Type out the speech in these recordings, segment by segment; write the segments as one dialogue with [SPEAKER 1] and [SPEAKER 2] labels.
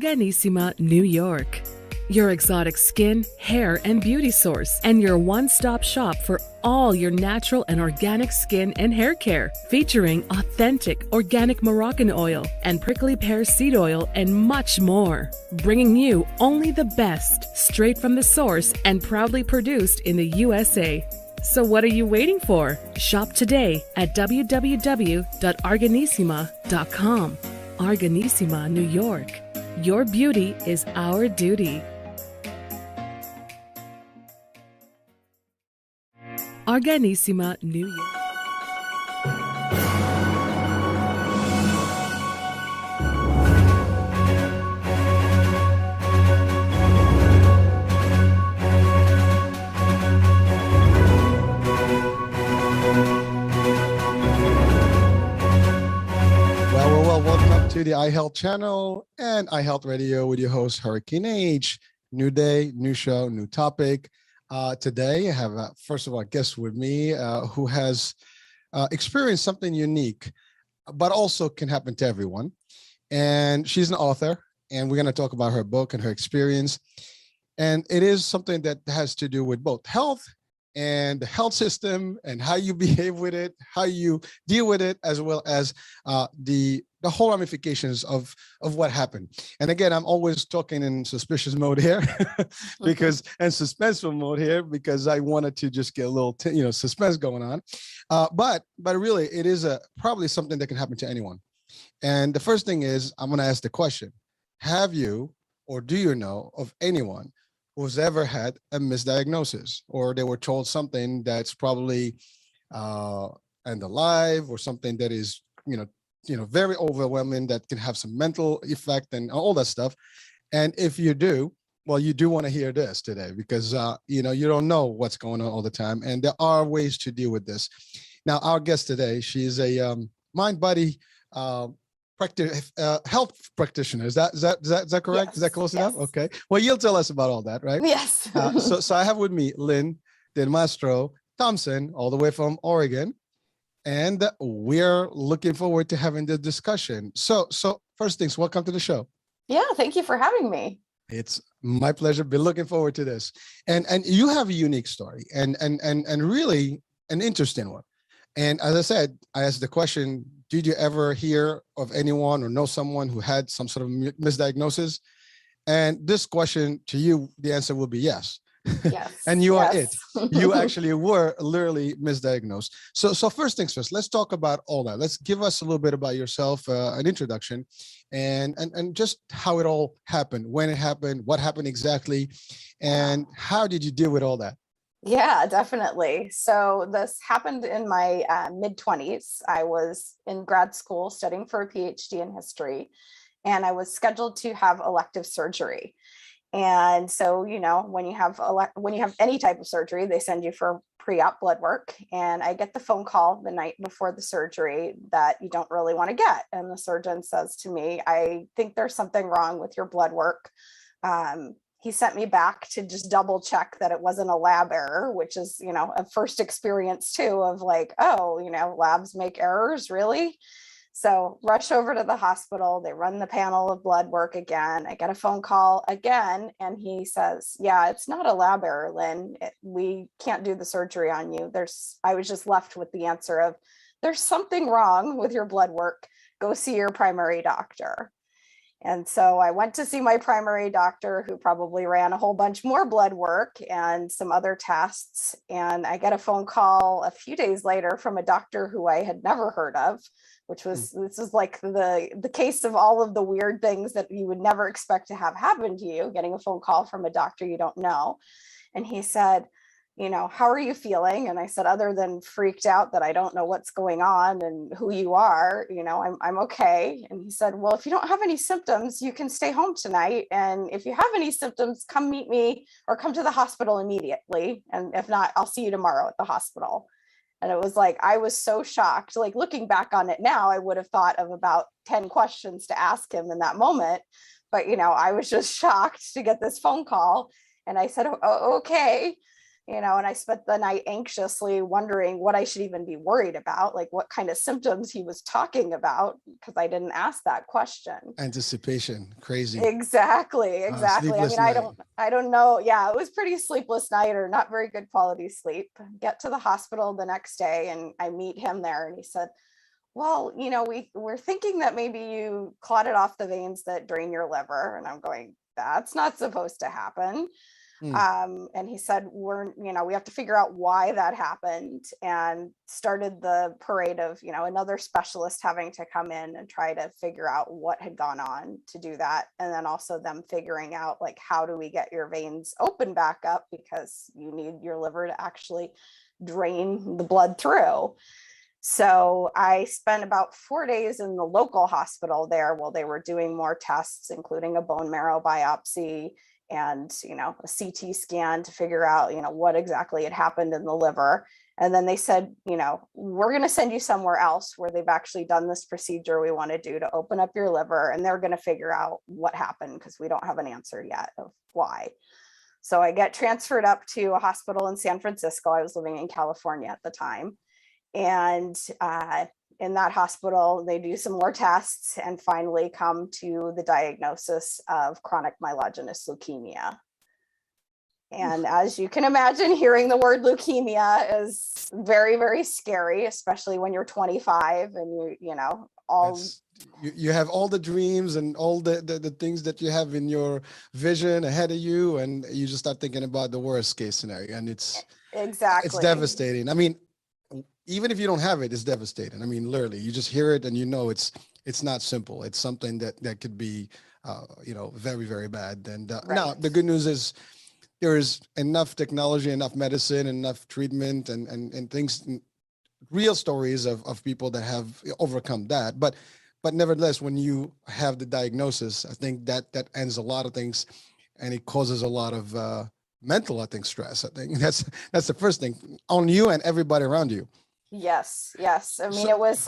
[SPEAKER 1] Organissima, New York. Your exotic skin, hair, and beauty source, and your one-stop shop for all your natural and organic skin and hair care, featuring authentic organic Moroccan oil and prickly pear seed oil and much more. Bringing you only the best, straight from the source and proudly produced in the USA. So what are you waiting for? Shop today at www.organissima.com. Organissima, New York. Your beauty is our duty. Organissima, New York.
[SPEAKER 2] Welcome to the iHealth channel and iHealth Radio with your host, Hurricane H. New day, new show, new topic. Today, I have, first of all, a guest with me who has experienced something unique, but also can happen to everyone. And she's an author, and we're going to talk about her book and her experience. And it is something that has to do with both health and the health system and how you behave with it, how you deal with it, as well as the whole ramifications of what happened. And again, I'm always talking in suspicious mode here because and suspenseful mode here because I wanted to just get a little suspense going on. But really, it is probably something that can happen to anyone. And the first thing is, I'm going to ask the question: have you or do you know of anyone who's ever had a misdiagnosis, or they were told something that's probably end of life, or something that is very overwhelming, that can have some mental effect and all that stuff? And if you do, well, you do want to hear this today because you don't know what's going on all the time, and there are ways to deal with this. Now, our guest today, she's a mind-body health practitioner. Is that correct?
[SPEAKER 3] Yes,
[SPEAKER 2] is that close
[SPEAKER 3] yes.
[SPEAKER 2] enough? Okay. Well, you'll tell us about all that, right?
[SPEAKER 3] Yes.
[SPEAKER 2] So I have with me Lyn Deltomaso-Thomson, all the way from Oregon, and we're looking forward to having the discussion. So first things, welcome to the show.
[SPEAKER 3] Yeah, thank you for having me.
[SPEAKER 2] It's my pleasure. Been looking forward to this. And you have a unique story and really an interesting one. And as I said, I asked the question, did you ever hear of anyone or know someone who had some sort of misdiagnosis? And this question to you, the answer will be yes.
[SPEAKER 3] Yes.
[SPEAKER 2] And you are it. You actually were literally misdiagnosed. So first things first, let's talk about all that. Let's give us a little bit about yourself, an introduction, and just how it all happened, when it happened, what happened exactly, and how did you deal with all that?
[SPEAKER 3] Yeah, definitely. So this happened in my mid-20s. I was in grad school studying for a PhD in history, and I was scheduled to have elective surgery. And so, when you have any type of surgery, they send you for pre-op blood work. And I get the phone call the night before the surgery that you don't really want to get. And the surgeon says to me, "I think there's something wrong with your blood work." He sent me back to just double check that it wasn't a lab error, which is, a first experience too of like, oh, labs make errors, really? So rush over to the hospital. They run the panel of blood work again. I get a phone call again, and he says, "Yeah, it's not a lab error, Lyn. We can't do the surgery on you." I was just left with the answer of, "There's something wrong with your blood work. Go see your primary doctor." And so I went to see my primary doctor, who probably ran a whole bunch more blood work and some other tests. And I get a phone call a few days later from a doctor who I had never heard of, this is like the case of all of the weird things that you would never expect to have happen to you, getting a phone call from a doctor you don't know. And he said, "How are you feeling?" And I said, "Other than freaked out that I don't know what's going on and who you are, I'm okay." And he said, "Well, if you don't have any symptoms, you can stay home tonight. And if you have any symptoms, come meet me or come to the hospital immediately. And if not, I'll see you tomorrow at the hospital." And it was like, I was so shocked. Like, looking back on it now, I would have thought of about 10 questions to ask him in that moment. But, I was just shocked to get this phone call. And I said, "Oh, okay." And I spent the night anxiously wondering what I should even be worried about, like what kind of symptoms he was talking about, because I didn't ask that question.
[SPEAKER 2] Anticipation, crazy.
[SPEAKER 3] Exactly. I
[SPEAKER 2] Sleepless
[SPEAKER 3] mean,
[SPEAKER 2] night.
[SPEAKER 3] I don't know. Yeah, it was pretty sleepless night, or not very good quality sleep. Get to the hospital the next day and I meet him there, and he said, well, we're thinking that maybe you clotted off the veins that drain your liver. And I'm going, that's not supposed to happen.
[SPEAKER 2] Mm.
[SPEAKER 3] And he said, we have to figure out why that happened, and started the parade of, another specialist having to come in and try to figure out what had gone on to do that. And then also them figuring out, like, how do we get your veins open back up, because you need your liver to actually drain the blood through. So I spent about 4 days in the local hospital there while they were doing more tests, including a bone marrow biopsy and, a CT scan to figure out, what exactly had happened in the liver. And then they said, we're going to send you somewhere else where they've actually done this procedure we want to do to open up your liver. And they're going to figure out what happened, because we don't have an answer yet of why. So I get transferred up to a hospital in San Francisco. I was living in California at the time. And in that hospital, they do some more tests and finally come to the diagnosis of chronic myelogenous leukemia. And as you can imagine, hearing the word leukemia is very, very scary, especially when you're 25 and
[SPEAKER 2] you have all the dreams and all the things that you have in your vision ahead of you, and you just start thinking about the worst case scenario, and it's devastating. I mean, even if you don't have it, it's devastating. I mean, literally, you just hear it and it's not simple. It's something that could be, very, very bad. And now the good news is there is enough technology, enough medicine, enough treatment, and things, real stories of people that have overcome that. But nevertheless, when you have the diagnosis, I think that ends a lot of things, and it causes a lot of mental, I think, stress. I think that's the first thing on you and everybody around you.
[SPEAKER 3] Yes. I mean, it was,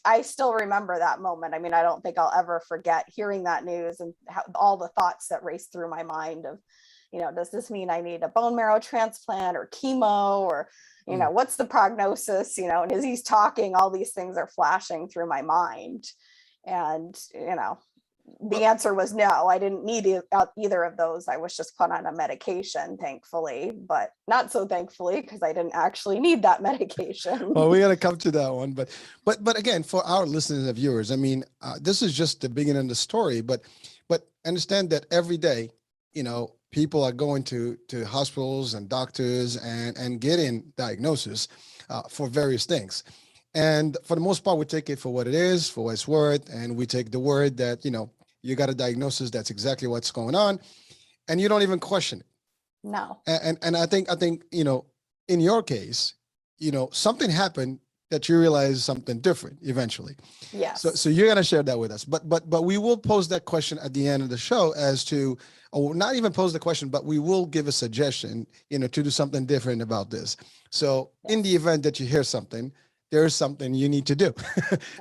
[SPEAKER 3] I still remember that moment. I mean, I don't think I'll ever forget hearing that news and all the thoughts that raced through my mind of, does this mean I need a bone marrow transplant or chemo, or, what's the prognosis, and as he's talking, all these things are flashing through my mind. And, the answer was no, I didn't need either of those. I was just put on a medication, thankfully, but not so thankfully, because I didn't actually need that medication.
[SPEAKER 2] Well, we're going to come to that one. But again, for our listeners and viewers, I mean, this is just the beginning of the story, but understand that every day, people are going to hospitals and doctors and getting diagnosis for various things. And for the most part, we take it for what it is, for what it's worth. And we take the word that, you got a diagnosis, that's exactly what's going on. And you don't even question it.
[SPEAKER 3] No.
[SPEAKER 2] And I think, in your case, something happened that you realize something different eventually.
[SPEAKER 3] Yes.
[SPEAKER 2] So you're going to share that with us. But we will pose that question at the end of the show as to, or not even pose the question, but we will give a suggestion, to do something different about this. So in the event that you hear something, there's something you need to do.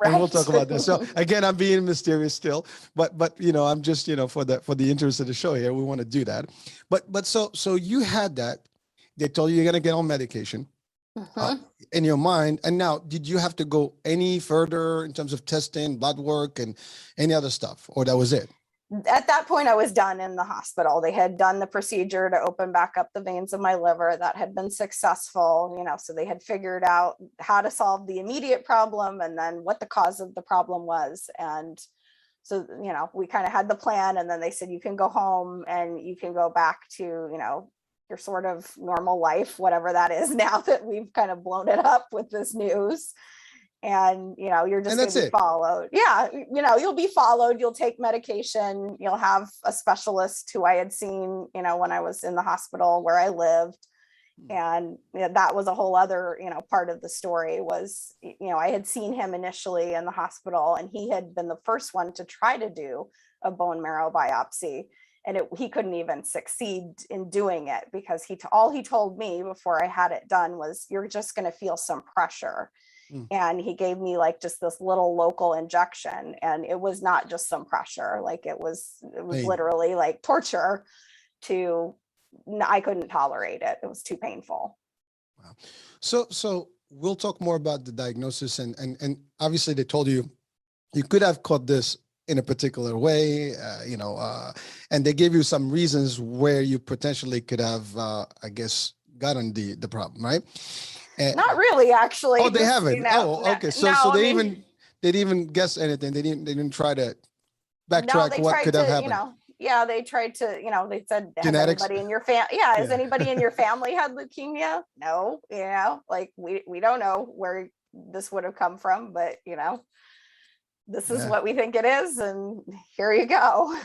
[SPEAKER 2] And we'll talk about that. So again, I'm being mysterious still, but I'm just, for the interest of the show here, we want to do that. But so you had that, they told you you're going to get on medication in your mind. And now, did you have to go any further in terms of testing, blood work, and any other stuff, or that was it?
[SPEAKER 3] At that point, I was done in the hospital. They had done the procedure to open back up the veins of my liver. That had been successful, so they had figured out how to solve the immediate problem and then what the cause of the problem was. And so, we kind of had the plan, and then they said, you can go home and you can go back to, your sort of normal life, whatever that is now that we've kind of blown it up with this news. And, you're just going to be followed. Yeah. You'll be followed. You'll take medication. You'll have a specialist who I had seen, when I was in the hospital where I lived. And that was a whole other, part of the story was, I had seen him initially in the hospital, and he had been the first one to try to do a bone marrow biopsy. And he couldn't even succeed in doing it, because all he told me before I had it done was, you're just going to feel some pressure. And he gave me like just this little local injection, and it was not just some pressure. Like it was literally like torture to I couldn't tolerate it. It was too painful.
[SPEAKER 2] Wow. So we'll talk more about the diagnosis, and obviously they told you could have caught this in a particular way, and they gave you some reasons where you potentially could have, I guess, gotten the problem, right?
[SPEAKER 3] Not really, actually.
[SPEAKER 2] Oh, they haven't. Okay. So they
[SPEAKER 3] mean,
[SPEAKER 2] didn't even guess anything. They didn't try to
[SPEAKER 3] no,
[SPEAKER 2] backtrack
[SPEAKER 3] they
[SPEAKER 2] what
[SPEAKER 3] tried
[SPEAKER 2] could
[SPEAKER 3] to,
[SPEAKER 2] have happened.
[SPEAKER 3] they tried to, they said, has
[SPEAKER 2] Genetics?
[SPEAKER 3] anybody in your family, has
[SPEAKER 2] Yeah.
[SPEAKER 3] anybody in your family had leukemia? No, like we don't know where this would have come from, but this is what we think it is, and here you go.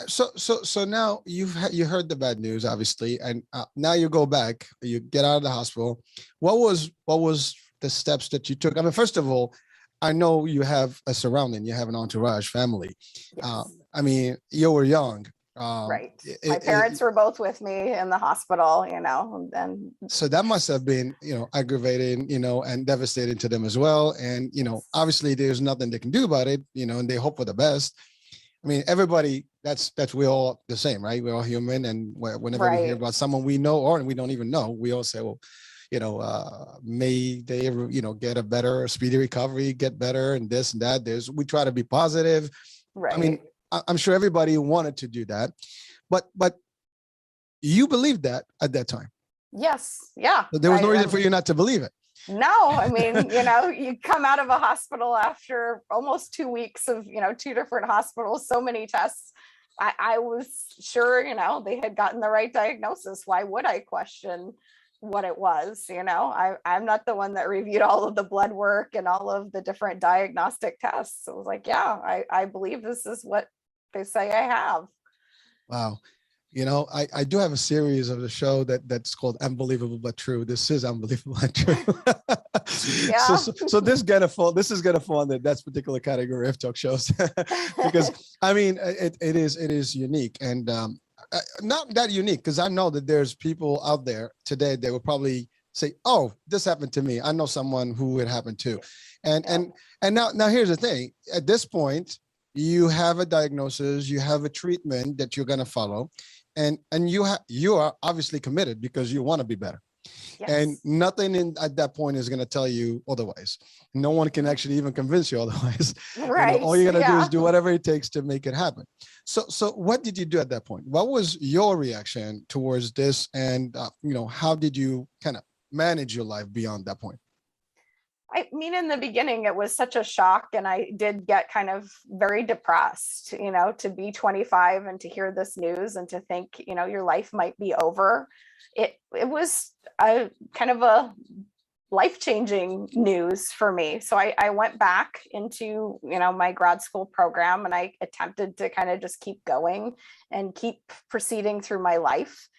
[SPEAKER 2] So now you heard the bad news, obviously, and now you go back, you get out of the hospital. What was the steps that you took? I mean, first of all, I know you have a surrounding, you have an entourage, family.
[SPEAKER 3] Yes.
[SPEAKER 2] I mean, you were young.
[SPEAKER 3] Right. My parents were both with me in the hospital, and
[SPEAKER 2] so that must have been, aggravating, and devastating to them as well. And, obviously there's nothing they can do about it, and they hope for the best. I mean, everybody, we're all the same, right? We're all human. And whenever we hear about someone we know or we don't even know, we all say, well, may they ever, get a better, speedy recovery, get better, and this and that. We try to be positive.
[SPEAKER 3] Right.
[SPEAKER 2] I mean, I'm sure everybody wanted to do that, but you believed that at that time.
[SPEAKER 3] Yes. Yeah.
[SPEAKER 2] There was no reason for you not to believe it.
[SPEAKER 3] No, I mean, you come out of a hospital after almost 2 weeks of, 2 different hospitals, so many tests. I was sure, they had gotten the right diagnosis. Why would I question what it was? I'm not the one that reviewed all of the blood work and all of the different diagnostic tests. So it was like, yeah, I believe this is what they say I have.
[SPEAKER 2] Wow. I do have a series of the show that's called Unbelievable But True. This is unbelievable but true.
[SPEAKER 3] Yeah.
[SPEAKER 2] So this is gonna fall in that particular category of talk shows because I mean it is unique, and not that unique, because I know that there's people out there today that will probably say, oh, this happened to me. I know someone who it happened to. And now here's the thing. At this point, you have a diagnosis, you have a treatment that you're going to follow, and you are obviously committed because you want to be better. Yes. And nothing at that point is going to tell you otherwise. No one can actually even convince you otherwise.
[SPEAKER 3] Right.
[SPEAKER 2] All you're going to do is do whatever it takes to make it happen. So what did you do at that point? What was your reaction towards this? And, how did you kind of manage your life beyond that point?
[SPEAKER 3] I mean, in the beginning, it was such a shock, and I did get kind of very depressed, to be 25 and to hear this news and to think, your life might be over. It was a kind of a life-changing news for me. So I went back into, my grad school program, and I attempted to kind of just keep going and keep proceeding through my life.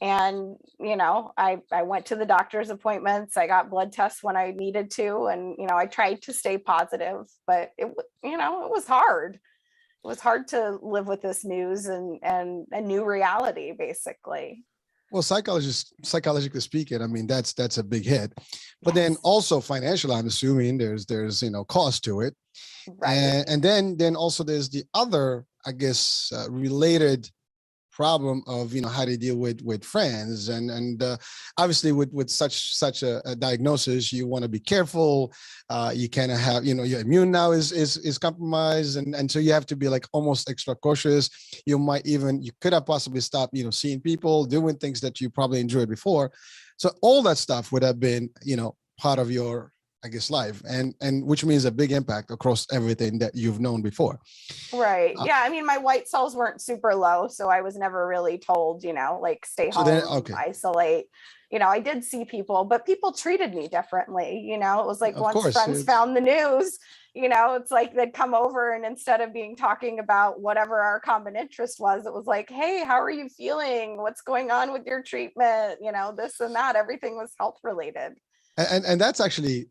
[SPEAKER 3] And, I went to the doctor's appointments. I got blood tests when I needed to. And, I tried to stay positive, but it was hard. It was hard to live with this news and a new reality, basically.
[SPEAKER 2] Well, psychologically speaking, I mean, that's a big hit, but then also financial, I'm assuming there's cost to it. Right. And then also there's the other, I guess, related problem of how to deal with friends, and obviously with such a diagnosis, you want to be careful. You kind of have your immune now is compromised, and so you have to be like almost extra cautious. You could have possibly stopped seeing people, doing things that you probably enjoyed before. So all that stuff would have been part of your, I guess, life, and which means a big impact across everything that you've known before. Right.
[SPEAKER 3] Yeah. I mean, my white cells weren't super low, so I was never really told, like stay home, isolate. I did see people, but people treated me differently. It was like once friends found the news, it's like they'd come over, and instead of talking about whatever our common interest was, it was like, hey, how are you feeling? What's going on with your treatment? This and that. Everything was health related.
[SPEAKER 2] And that's actually,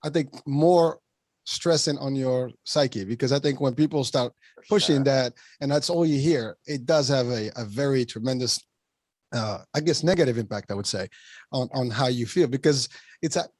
[SPEAKER 2] I think, more stressing on your psyche, because I think when people start pushing that, and that's all you hear, it does have a very tremendous, I guess, negative impact, I would say, on how you feel, because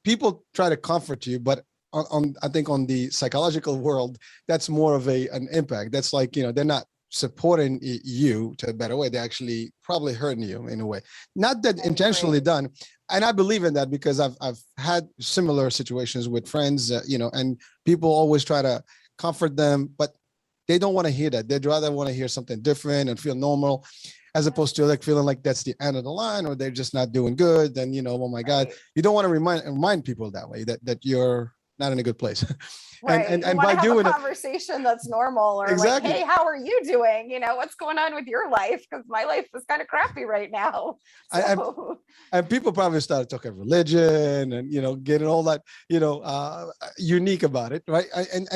[SPEAKER 2] people try to comfort you, but I think on the psychological world, that's more of an impact. That's like, they're not supporting you to a better way. They're actually probably hurting you in a way, not that intentionally done. And I believe in that because I've had similar situations with friends, and people always try to comfort them, but they don't want to hear that. They'd rather want to hear something different and feel normal, as opposed to like feeling like that's the end of the line or they're just not doing good. Then, oh my God, you don't want to remind people that way that you're not in a good place.
[SPEAKER 3] Right.
[SPEAKER 2] and
[SPEAKER 3] by
[SPEAKER 2] doing
[SPEAKER 3] a conversation that's normal, or
[SPEAKER 2] exactly.
[SPEAKER 3] like, hey, how are you doing? What's going on with your life? Because my life is kind of crappy right now. So.
[SPEAKER 2] And people probably started talking religion and getting all that unique about it, right? And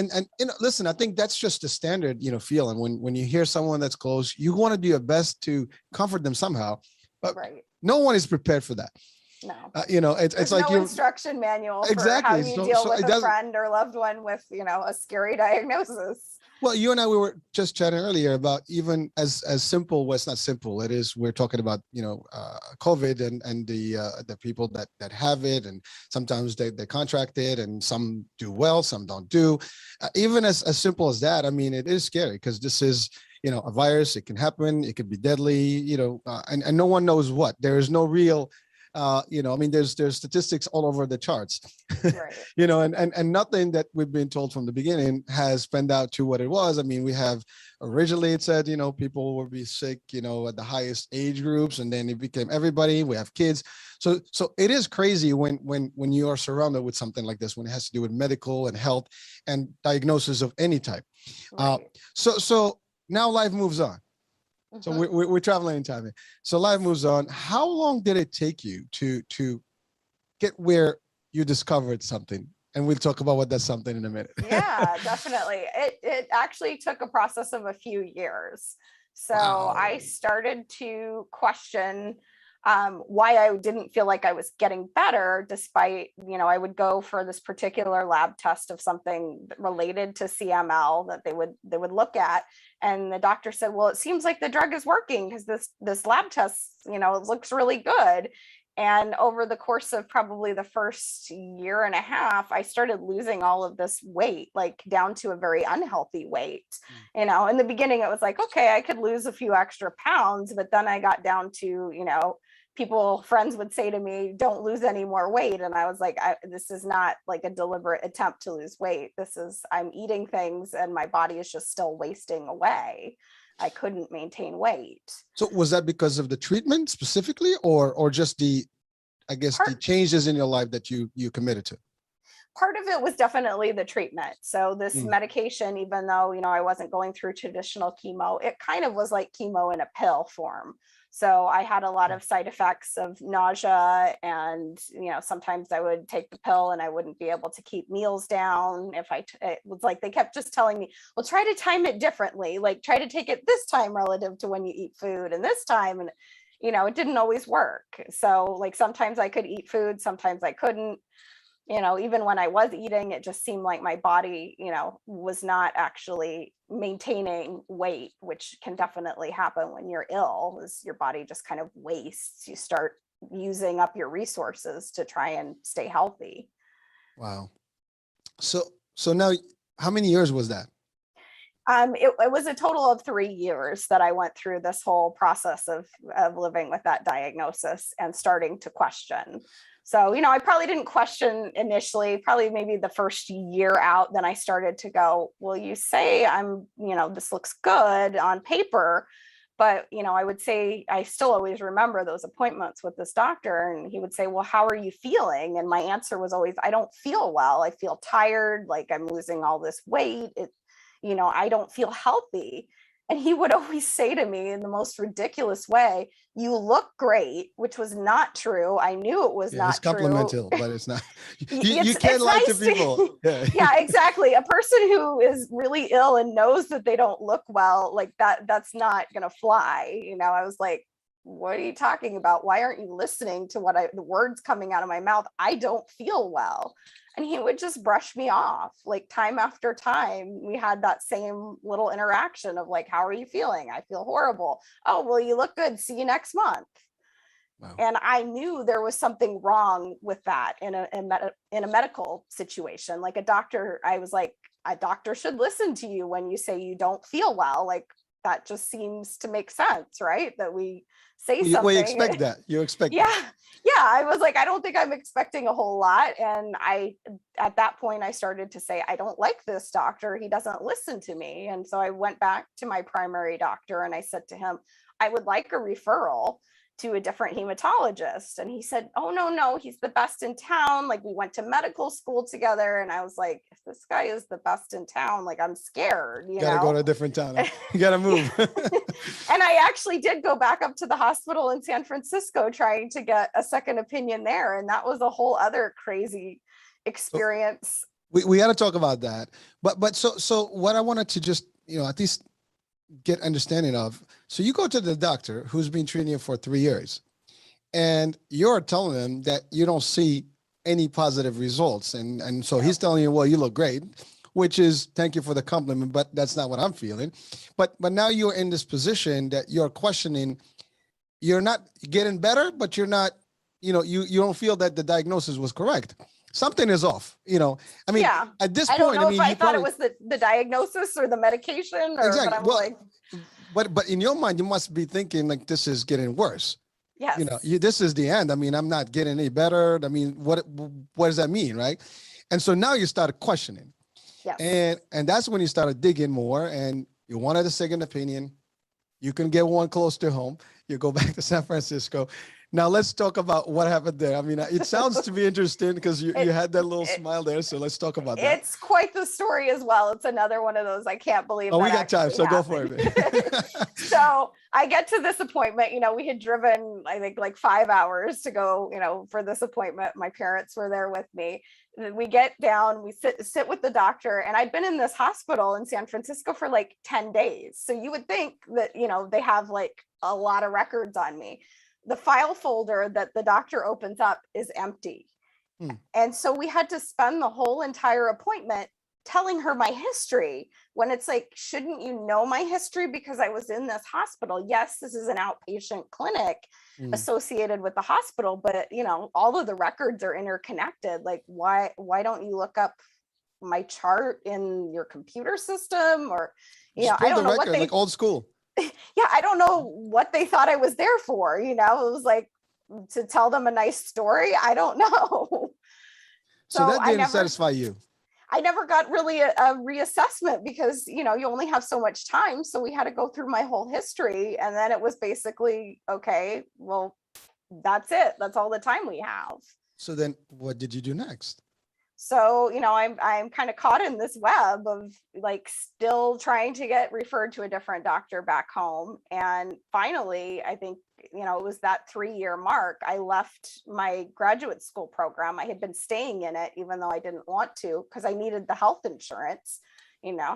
[SPEAKER 2] listen, I think that's just the standard feeling when you hear someone that's close, you want to do your best to comfort them somehow, but no one is prepared for that.
[SPEAKER 3] No,
[SPEAKER 2] it's like
[SPEAKER 3] no instruction manual for how you deal with a friend or loved one with a scary diagnosis.
[SPEAKER 2] Well, you and I, we were just chatting earlier about even as simple. Well, it's not simple. It is. We're talking about COVID and the people that have it, and sometimes they contract it, and some do well, some don't do. Even as simple as that, I mean, it is scary because this is a virus. It can happen. It could be deadly. And no one knows what. There is no real. There's statistics all over the charts,
[SPEAKER 3] right.
[SPEAKER 2] and nothing that we've been told from the beginning has panned out to what it was. I mean, we have originally it said, people will be sick, at the highest age groups, and then it became everybody. We have kids. So it is crazy when you are surrounded with something like this, when it has to do with medical and health and diagnosis of any type.
[SPEAKER 3] Right.
[SPEAKER 2] So now life moves on. So we're traveling in time. So life moves on. How long did it take you to get where you discovered something? And we'll talk about what that's something in a minute.
[SPEAKER 3] Yeah, definitely. It actually took a process of a few years. So
[SPEAKER 2] Wow.
[SPEAKER 3] I started to question why I didn't feel like I was getting better, despite, I would go for this particular lab test of something related to CML that they would look at. And the doctor said, well, it seems like the drug is working because this lab test, it looks really good. And over the course of probably the first year and a half, I started losing all of this weight, like down to a very unhealthy weight. In the beginning, it was like, okay, I could lose a few extra pounds, but then I got down to, friends would say to me, don't lose any more weight. And I was like, this is not like a deliberate attempt to lose weight. I'm eating things and my body is just still wasting away. I couldn't maintain weight.
[SPEAKER 2] So was that because of the treatment specifically, or just the changes in your life that you committed to?
[SPEAKER 3] Part of it was definitely the treatment. So this medication, even though, I wasn't going through traditional chemo, it kind of was like chemo in a pill form. So I had a lot of side effects of nausea, and, sometimes I would take the pill and I wouldn't be able to keep meals down. It was like, they kept just telling me, well, try to time it differently. Like try to take it this time relative to when you eat food and this time. And, it didn't always work. So like, sometimes I could eat food, sometimes I couldn't. Even when I was eating, it just seemed like my body, was not actually maintaining weight, which can definitely happen when you're ill, is your body just kind of wastes. You start using up your resources to try and stay healthy.
[SPEAKER 2] Wow. So now, how many years was that?
[SPEAKER 3] It was a total of 3 years that I went through this whole process of living with that diagnosis and starting to question. So, I probably didn't question initially, probably maybe the first year out. Then I started to go, well, you say this looks good on paper, but, I would say, I still always remember those appointments with this doctor, and he would say, well, how are you feeling? And my answer was always, I don't feel well. I feel tired, like I'm losing all this weight. I don't feel healthy. And he would always say to me in the most ridiculous way, you look great, which was not true. I knew it was not true. It's
[SPEAKER 2] complimental, but it's not. You can't lie to people.
[SPEAKER 3] Yeah, exactly. A person who is really ill and knows that they don't look well, like that's not going to fly. I was like, what are you talking about? Why aren't you listening to the words coming out of my mouth? I don't feel well. And he would just brush me off, like time after time. We had that same little interaction of like, how are you feeling? I feel horrible. Oh, well, you look good. See you next month. Wow. And I knew there was something wrong with that in a medical situation. Like a doctor, I was like, a doctor should listen to you when you say you don't feel well. Like that just seems to make sense, right? That we say
[SPEAKER 2] Well,
[SPEAKER 3] something.
[SPEAKER 2] you expect that. You expect
[SPEAKER 3] Yeah.
[SPEAKER 2] that.
[SPEAKER 3] Yeah. I was like, I don't think I'm expecting a whole lot. And at that point, I started to say, I don't like this doctor. He doesn't listen to me. And so I went back to my primary doctor and I said to him, I would like a referral to a different hematologist. And he said, oh, no, he's the best in town. Like, we went to medical school together. And I was like, if this guy is the best in town, like, I'm scared, you
[SPEAKER 2] Gotta
[SPEAKER 3] know?
[SPEAKER 2] go to a different town. Huh? You gotta move.
[SPEAKER 3] And I actually did go back up to the hospital in San Francisco trying to get a second opinion there. And that was a whole other crazy experience.
[SPEAKER 2] We got to talk about that. But so what I wanted to just, at least get understanding of. So you go to the doctor who's been treating you for 3 years, and you're telling him that you don't see any positive results. And so he's telling you, well, you look great, which is, thank you for the compliment, but that's not what I'm feeling. But now you're in this position that you're questioning, you're not getting better, but you're not, you don't feel that the diagnosis was correct. Something is off, I mean,
[SPEAKER 3] yeah.
[SPEAKER 2] At this
[SPEAKER 3] I
[SPEAKER 2] point,
[SPEAKER 3] don't know if I thought
[SPEAKER 2] probably,
[SPEAKER 3] it was the diagnosis or the medication, or,
[SPEAKER 2] exactly.
[SPEAKER 3] but I'm
[SPEAKER 2] Well,
[SPEAKER 3] like,
[SPEAKER 2] but in your mind, you must be thinking like, this is getting worse.
[SPEAKER 3] yes.
[SPEAKER 2] This is the end. I mean, I'm not getting any better. I mean, what does that mean, right? And so now you started questioning.
[SPEAKER 3] Yes.
[SPEAKER 2] And that's when you started digging more, and you wanted a second opinion. You can get one close to home. You go back to San Francisco. Now let's talk about what happened there. I mean, it sounds to be interesting because you had that little smile there. So let's talk about that.
[SPEAKER 3] It's quite the story as well. It's another one of those, I can't believe.
[SPEAKER 2] Oh, we got time, so go for it.
[SPEAKER 3] So I get to this appointment, we had driven, I think, like 5 hours to go, for this appointment. My parents were there with me. We get down, we sit with the doctor, and I'd been in this hospital in San Francisco for like 10 days. So you would think that, they have like a lot of records on me. The file folder that the doctor opens up is empty. And so we had to spend the whole entire appointment telling her my history, when it's like, shouldn't you know my history because I was in this hospital? Yes, this is an outpatient clinic associated with the hospital, but all of the records are interconnected. Like, why don't you look up my chart in your computer system? Or, I don't know what they,
[SPEAKER 2] like old school.
[SPEAKER 3] Yeah, I don't know what they thought I was there for. It was like, to tell them a nice story. I don't know.
[SPEAKER 2] So that didn't satisfy you.
[SPEAKER 3] I never got really a reassessment because, you only have so much time. So we had to go through my whole history. And then it was basically, okay, well, that's it. That's all the time we have.
[SPEAKER 2] So then what did you do next?
[SPEAKER 3] So, I'm kind of caught in this web of like still trying to get referred to a different doctor back home. And finally, I think, it was that 3-year mark. I left my graduate school program. I had been staying in it, even though I didn't want to, because I needed the health insurance.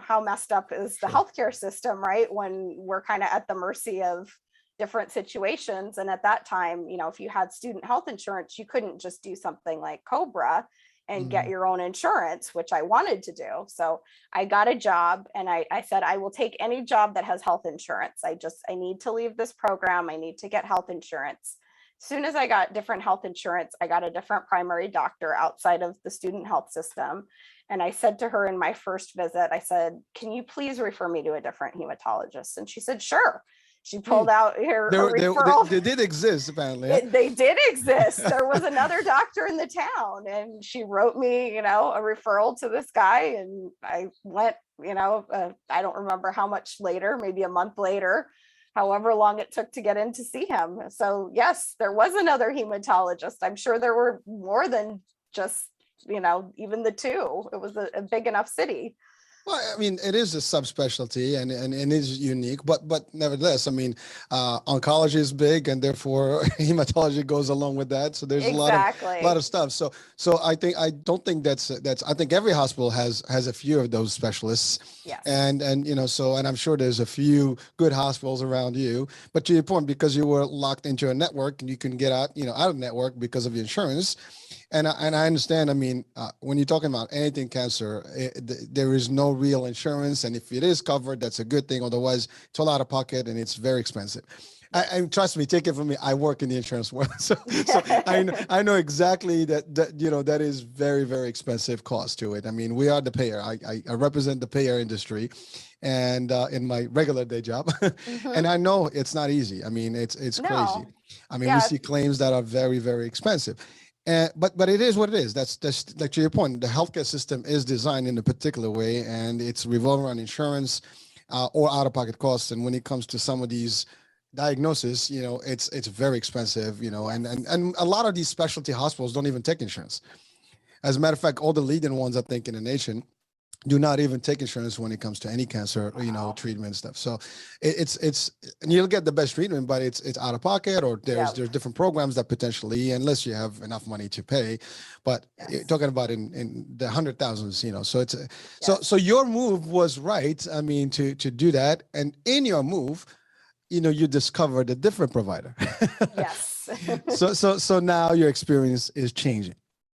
[SPEAKER 3] How messed up is the healthcare system, right? When we're kind of at the mercy of different situations. And at that time, if you had student health insurance, you couldn't just do something like COBRA and get your own insurance, which I wanted to do. So I got a job and I said, I will take any job that has health insurance. I need to leave this program. I need to get health insurance. As soon as I got different health insurance, I got a different primary doctor outside of the student health system. And I said to her in my first visit, I said, can you please refer me to a different hematologist? And she said, sure. She pulled out her referral.
[SPEAKER 2] They did exist, apparently.
[SPEAKER 3] They did exist. There was another doctor in the town, and she wrote me, a referral to this guy. And I went, I don't remember how much later, maybe a month later, however long it took to get in to see him. So yes, there was another hematologist. I'm sure there were more than just, even the two. It was a big enough city.
[SPEAKER 2] Well, I mean, it is a subspecialty and it is unique, but nevertheless, I mean, oncology is big, and therefore hematology goes along with that. So there's a lot of stuff. So I think every hospital has a few of those specialists.
[SPEAKER 3] Yes.
[SPEAKER 2] And I'm sure there's a few good hospitals around you. But to your point, because you were locked into a network and you couldn't get out of the network because of your insurance. And I understand. I mean, when you're talking about anything cancer, there is no real insurance, and if it is covered, that's a good thing. Otherwise, it's all out of pocket and it's very expensive. And trust me, take it from me. I work in the insurance world, so I know exactly that that is very, very expensive cost to it. I mean, we are the payer. I represent the payer industry, and in my regular day job, and I know it's not easy. I mean, it's crazy. I mean, we see claims that are very, very expensive. But it is what it is. That's like to your point. The healthcare system is designed in a particular way, and it's revolving around insurance or out-of-pocket costs. And when it comes to some of these diagnoses, it's very expensive. And a lot of these specialty hospitals don't even take insurance. As a matter of fact, all the leading ones, I think, in the nation do not even take insurance when it comes to any cancer, treatment and stuff. So it's and you'll get the best treatment, but it's out of pocket, or there's different programs that potentially, unless you have enough money to pay, but you're talking about in the hundred thousands, so it's so your move was right. I mean, to do that, and in your move, you discovered a different provider.
[SPEAKER 3] Yes.
[SPEAKER 2] so now your experience is changing.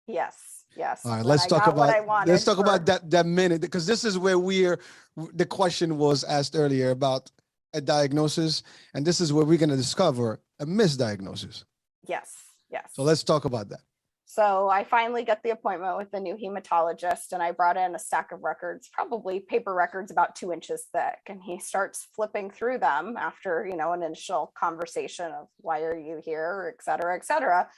[SPEAKER 3] Yes. Yes.
[SPEAKER 2] All right, let's talk about that minute, because this is where the question was asked earlier about a diagnosis, and this is where we're going to discover a misdiagnosis.
[SPEAKER 3] Yes. Yes.
[SPEAKER 2] So let's talk about that.
[SPEAKER 3] So I finally got the appointment with the new hematologist, and I brought in a stack of records, probably paper records about 2 inches thick. And he starts flipping through them after, an initial conversation of why are you here, et cetera, et cetera.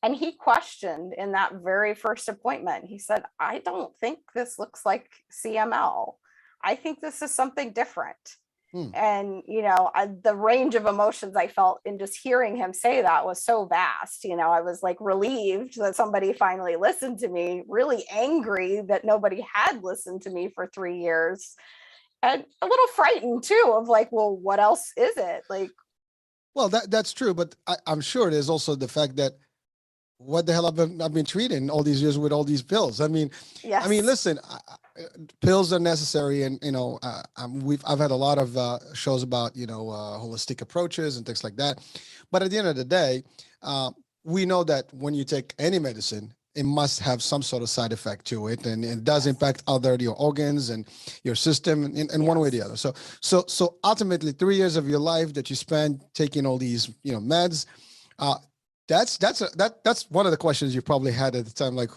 [SPEAKER 3] And he questioned in that very first appointment. He said, I don't think this looks like CML. I think this is something different. And, the range of emotions I felt in just hearing him say that was so vast. I was like relieved that somebody finally listened to me, really angry that nobody had listened to me for 3 years, and a little frightened too of like, well, what else is it? Like,
[SPEAKER 2] well, that's true. But I'm sure there's also the fact that what the hell I've been treating all these years with all these pills. I mean, listen, pills are necessary, and I've had a lot of shows about holistic approaches and things like that. But at the end of the day, we know that when you take any medicine, it must have some sort of side effect to it, and it does impact your organs and your system in one way or the other. So ultimately, 3 years of your life that you spend taking all these meds. That's one of the questions you probably had at the time, like,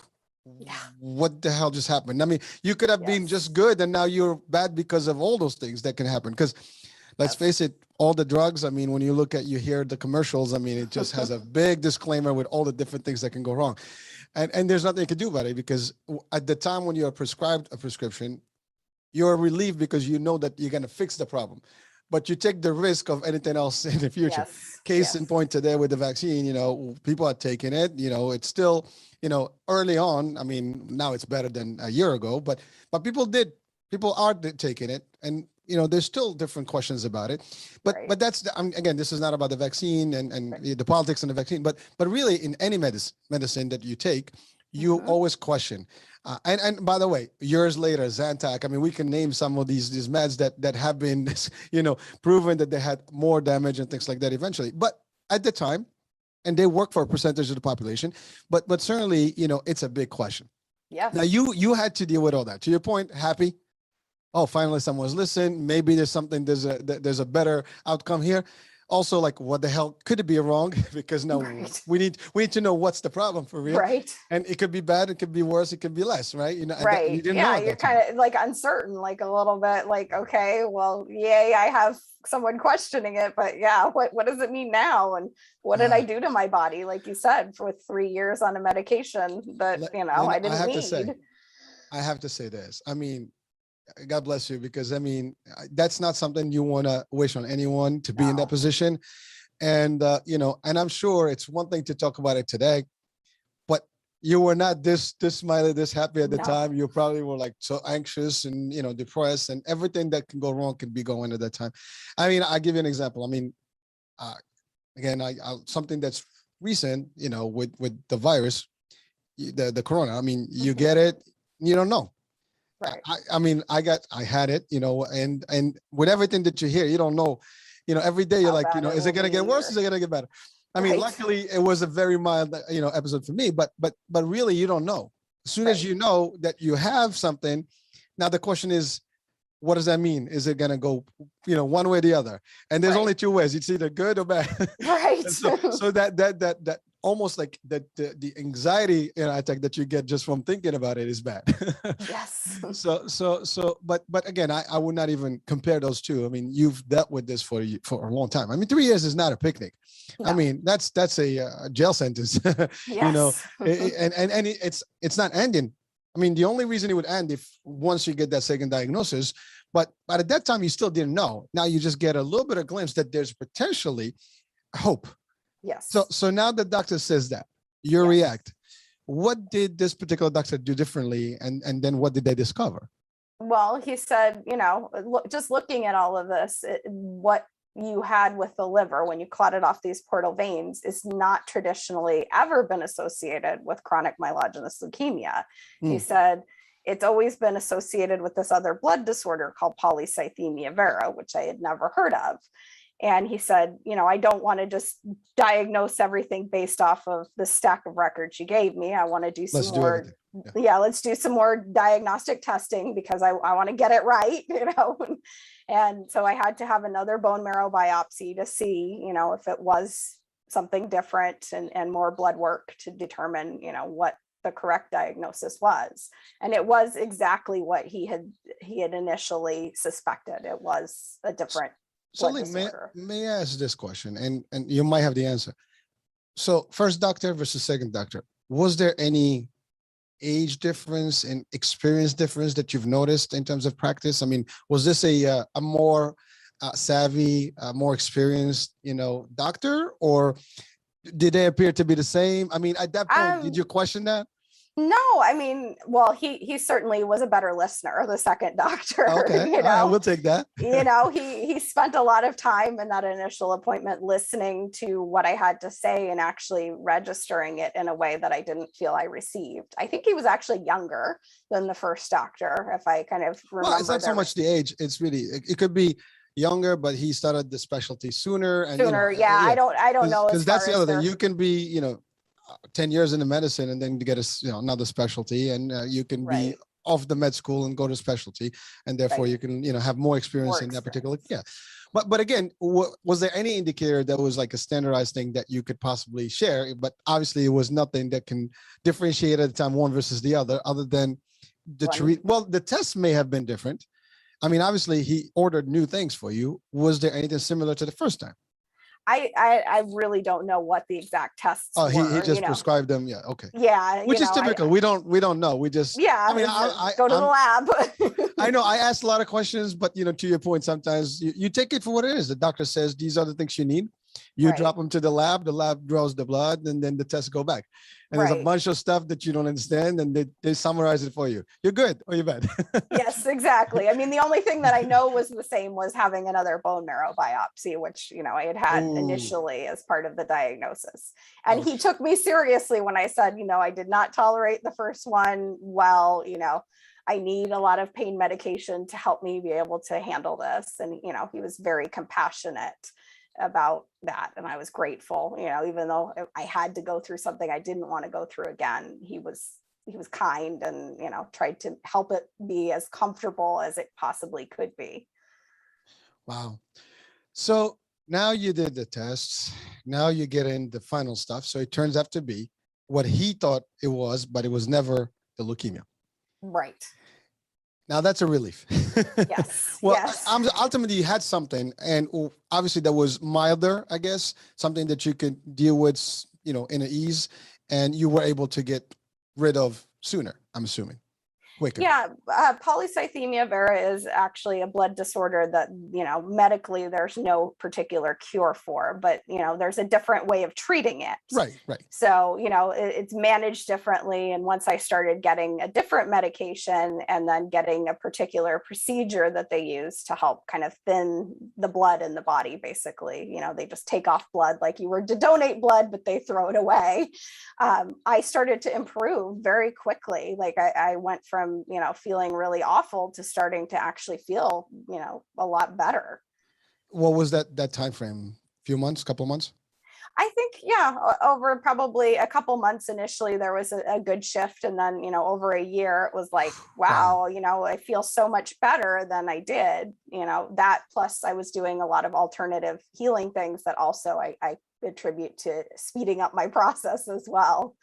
[SPEAKER 2] what the hell just happened? I mean, you could have been just good, and now you're bad because of all those things that can happen. Because let's face it, all the drugs, I mean, when you hear the commercials, I mean, it just has a big disclaimer with all the different things that can go wrong. And there's nothing you can do about it, because at the time when you're prescribed a prescription, you're relieved because you know that you're going to fix the problem. But you take the risk of anything else in the future. Case in point today with the vaccine, people are taking it, it's still, early on. I mean, now it's better than a year ago, but people are taking it, and, there's still different questions about it, but that's, again, this is not about the vaccine and the politics and the vaccine, but really in any medicine that you take, you always question. And by the way, years later, Zantac, I mean, we can name some of these meds that have been, proven that they had more damage and things like that eventually. But at the time, and they work for a percentage of the population, but certainly, it's a big question.
[SPEAKER 3] Yeah.
[SPEAKER 2] Now you had to deal with all that. To your point, happy. Oh, finally someone's listened. Maybe there's a better outcome here. Also, like, what the hell could it be wrong? Because now we need to know what's the problem for real.
[SPEAKER 3] Right.
[SPEAKER 2] And it could be bad, it could be worse, it could be less, right?
[SPEAKER 3] Right.
[SPEAKER 2] You didn't know
[SPEAKER 3] you're kind of like uncertain, like a little bit, like, okay, well, yay, I have someone questioning it, but what does it mean now? And what did I do to my body? Like you said, for 3 years on a medication that, I didn't need.
[SPEAKER 2] I have to say this. I mean, God bless you, because I mean, that's not something you want to wish on anyone to be in that position. And, and I'm sure it's one thing to talk about it today, but you were not this smiley, this happy at the time. You probably were like so anxious and, depressed, and everything that can go wrong can be going at that time. I mean, I'll give you an example. I mean, again, something that's recent, with the virus, the corona. I mean, you get it, you don't know.
[SPEAKER 3] Right.
[SPEAKER 2] I mean, I had it, and with everything that you hear, you don't know, every day you're like, is it going to get worse? Is it going to get better? I mean, luckily it was a very mild, episode for me, but really you don't know. As soon as you know that you have something, now the question is, what does that mean? Is it going to go, one way or the other? And there's only two ways. It's either good or bad.
[SPEAKER 3] Right.
[SPEAKER 2] so that almost like the anxiety attack that you get just from thinking about it is bad.
[SPEAKER 3] Yes.
[SPEAKER 2] But again, I would not even compare those two. I mean, you've dealt with this for a long time. I mean, 3 years is not a picnic. No. I mean, that's a jail sentence.
[SPEAKER 3] Yes.
[SPEAKER 2] And it's not ending. I mean, the only reason it would end if once you get that second diagnosis, but at that time you still didn't know. Now you just get a little bit of glimpse that there's potentially hope.
[SPEAKER 3] Yes.
[SPEAKER 2] So now the doctor says that, you react. What did this particular doctor do differently? And then what did they discover?
[SPEAKER 3] Well, he said, just looking at all of this, what you had with the liver when you clotted off these portal veins is not traditionally ever been associated with chronic myelogenous leukemia. He said it's always been associated with this other blood disorder called polycythemia vera, which I had never heard of. And he said, I don't want to just diagnose everything based off of the stack of records you gave me. I want to do some more. Let's do some more diagnostic testing because I want to get it right, And so I had to have another bone marrow biopsy to see, if it was something different and more blood work to determine, what the correct diagnosis was. And it was exactly what he had initially suspected. It was a different.
[SPEAKER 2] So may I ask this question, and you might have the answer. So first doctor versus second doctor, was there any age difference and experience difference that you've noticed in terms of practice? I mean, was this a more savvy, more experienced, doctor, or did they appear to be the same? I mean, at that point, did you question that?
[SPEAKER 3] No, I mean, well, he certainly was a better listener, the second doctor.
[SPEAKER 2] Okay, I will take that.
[SPEAKER 3] He spent a lot of time in that initial appointment listening to what I had to say and actually registering it in a way that I didn't feel I received. I think he was actually younger than the first doctor, if I kind of remember.
[SPEAKER 2] Well, it's not so much the age. It's really, it could be younger, but he started the specialty sooner. And,
[SPEAKER 3] I don't know.
[SPEAKER 2] Because that's the other thing. You can be, 10 years in the medicine and then get another specialty, and you can be off the med school and go to specialty, and therefore you can have more experience in that particular. But again, was there any indicator that was like a standardized thing that you could possibly share? But obviously it was nothing that can differentiate at the time one versus the other than the tests may have been different. I mean, obviously he ordered new things for you. Was there anything similar to the first time?
[SPEAKER 3] I really don't know what the exact tests were.
[SPEAKER 2] He just prescribed them. Yeah. Okay.
[SPEAKER 3] Yeah.
[SPEAKER 2] Which is typical. We don't know. We just,
[SPEAKER 3] I go to the lab.
[SPEAKER 2] I know I asked a lot of questions, but to your point, sometimes you take it for what it is. The doctor says, these are the things you need. You drop them to the lab draws the blood, and then the tests go back. And there's a bunch of stuff that you don't understand, and they summarize it for you. You're good or you're bad.
[SPEAKER 3] Yes, exactly. I mean, the only thing that I know was the same was having another bone marrow biopsy, which, I had initially as part of the diagnosis. And he took me seriously when I said, I did not tolerate the first one. Well, I need a lot of pain medication to help me be able to handle this. And, he was very compassionate about that, and I was grateful, even though I had to go through something I didn't want to go through again. He was kind and tried to help it be as comfortable as it possibly could be. Wow.
[SPEAKER 2] So now you did the tests, now you get in the final stuff, so it turns out to be what he thought it was, but it was never the leukemia.
[SPEAKER 3] Right.
[SPEAKER 2] Now that's a relief.
[SPEAKER 3] Yes.
[SPEAKER 2] Well,
[SPEAKER 3] yes.
[SPEAKER 2] Ultimately you had something, and obviously that was milder, I guess, something that you could deal with, in an ease, and you were able to get rid of sooner, I'm assuming. Quicker.
[SPEAKER 3] Yeah, polycythemia vera is actually a blood disorder that, medically there's no particular cure for, but, there's a different way of treating it.
[SPEAKER 2] Right.
[SPEAKER 3] So, it's managed differently. And once I started getting a different medication and then getting a particular procedure that they use to help kind of thin the blood in the body, basically, they just take off blood like you were to donate blood, but they throw it away. I started to improve very quickly. Like I went from, feeling really awful to starting to actually feel, a lot better.
[SPEAKER 2] What was that time frame? Few months, couple of months?
[SPEAKER 3] I think, yeah, over probably a couple months initially, there was a good shift. And then, over a year, it was like,
[SPEAKER 2] Wow.
[SPEAKER 3] wow, I feel so much better than I did, that plus I was doing a lot of alternative healing things that also I attribute to speeding up my process as well.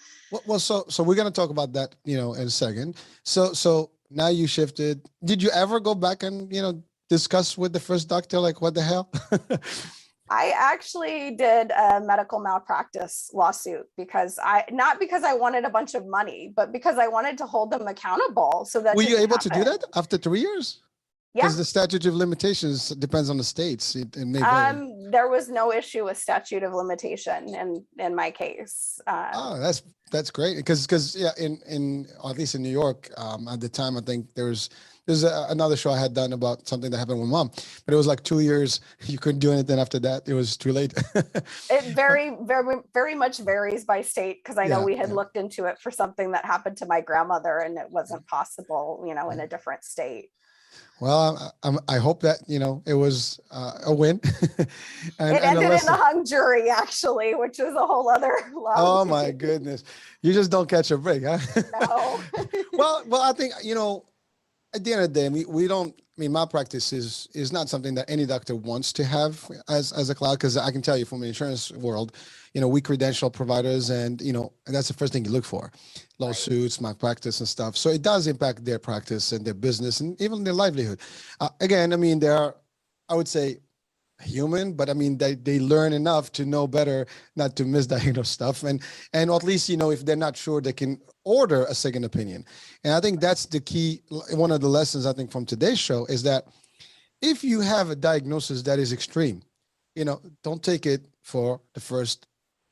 [SPEAKER 2] Well, so we're gonna talk about that, in a second. So now you shifted. Did you ever go back and discuss with the first doctor, like, what the hell?
[SPEAKER 3] I actually did a medical malpractice lawsuit not because I wanted a bunch of money, but because I wanted to hold them accountable. So that
[SPEAKER 2] Were you
[SPEAKER 3] didn't
[SPEAKER 2] able to do
[SPEAKER 3] happen.
[SPEAKER 2] that after 3 years?
[SPEAKER 3] Yeah.
[SPEAKER 2] Because the statute of limitations depends on the states. It may vary.
[SPEAKER 3] There was no issue with statute of limitation in my case.
[SPEAKER 2] Oh, that's great. Because yeah, in at least in New York, at the time, I think there's another show I had done about something that happened with mom, but it was like 2 years. You couldn't do anything after that. It was too late.
[SPEAKER 3] It very, very, very much varies by state, because I know we had looked into it for something that happened to my grandmother and it wasn't possible, in a different state.
[SPEAKER 2] Well, I hope that, it was a win.
[SPEAKER 3] It ended in a hung jury, actually, which was a whole other long.
[SPEAKER 2] Oh my goodness. You just don't catch a break, huh?
[SPEAKER 3] No.
[SPEAKER 2] Well, I think, at the end of the day, we don't, malpractice is not something that any doctor wants to have as a cloud, because I can tell you from the insurance world, we credential providers and that's the first thing you look for, lawsuits, malpractice and stuff. So it does impact their practice and their business and even their livelihood. Again, they are, I would say, human, but they learn enough to know better not to misdiagnose stuff, and at least if they're not sure, they can order a second opinion. And I think that's the key. One of the lessons I think from today's show is that if you have a diagnosis that is extreme, don't take it for the first,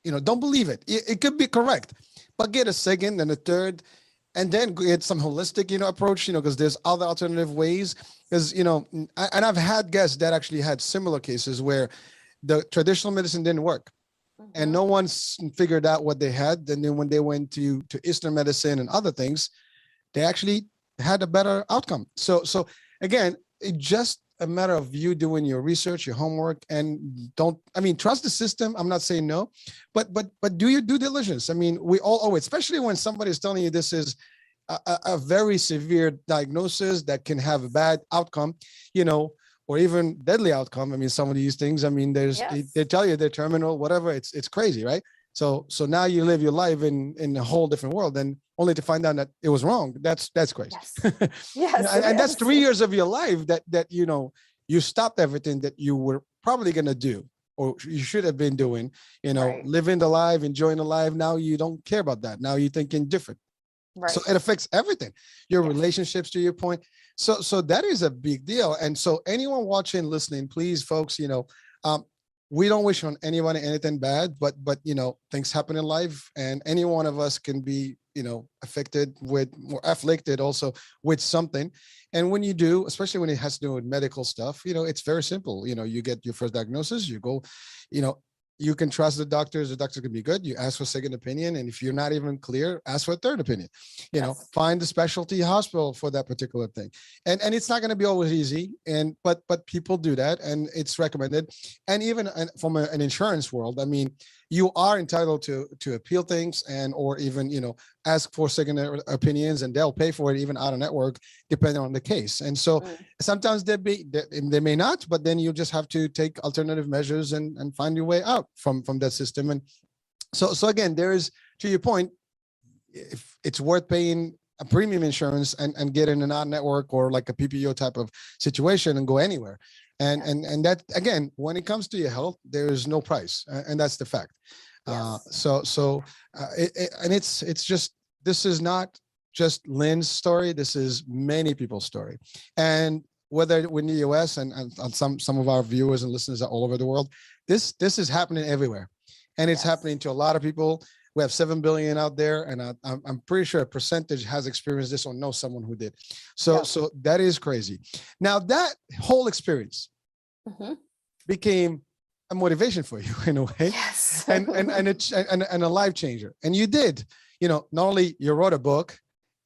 [SPEAKER 2] don't believe it. It could be correct, but get a second and a third, and then get some holistic, approach, because there's other alternative ways. Because, and I've had guests that actually had similar cases where the traditional medicine didn't work, and no one's figured out what they had. And then when they went to Eastern medicine and other things, they actually had a better outcome. So again, it just a matter of you doing your research, your homework, and trust the system. I'm not saying no, but do your due diligence. We all owe it, especially when somebody is telling you this is a very severe diagnosis that can have a bad outcome, or even deadly outcome. Some of these things, they tell you they're terminal, whatever. It's crazy, right? So now you live your life in a whole different world, and only to find out that it was wrong. That's crazy.
[SPEAKER 3] Yes.
[SPEAKER 2] And that's 3 years of your life that you stopped everything that you were probably gonna do, or you should have been doing, living the life, enjoying the life. Now you don't care about that. Now you're thinking different. Right. So it affects everything, your relationships, to your point. So that is a big deal. And so anyone watching, listening, please, folks, we don't wish on anyone anything bad, but things happen in life, and any one of us can be, affected with, or afflicted also with something. And when you do, especially when it has to do with medical stuff, it's very simple. You get your first diagnosis, you go, you can trust the doctor can be good. You ask for a second opinion. And if you're not even clear, ask for a third opinion. Find the specialty hospital for that particular thing. And it's not going to be always easy. But people do that, and it's recommended. And even from an insurance world, you are entitled to appeal things, or even, ask for second opinions, and they'll pay for it even out of network, depending on the case. And so sometimes they may not, but then you just have to take alternative measures and find your way out from that system. And so again, there is, to your point, if it's worth paying a premium insurance and get in an out network or like a PPO type of situation and go anywhere. And that, again, when it comes to your health, there is no price, and that's the fact. It's just, this is not just Lyn's story. This is many people's story. And whether we're in the US and some of our viewers and listeners are all over the world, this is happening everywhere. And it's happening to a lot of people. We have 7 billion out there, and I'm pretty sure a percentage has experienced this or know someone who did. So that is crazy. Now that whole experience became a motivation for you in a way, and a life changer. And you did, not only you wrote a book,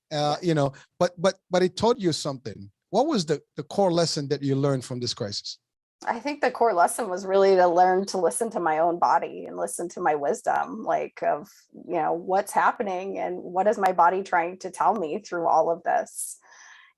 [SPEAKER 2] but it taught you something. What was the core lesson that you learned from this crisis?
[SPEAKER 3] I think the core lesson was really to learn to listen to my own body and listen to my wisdom, like of, what's happening and what is my body trying to tell me through all of this.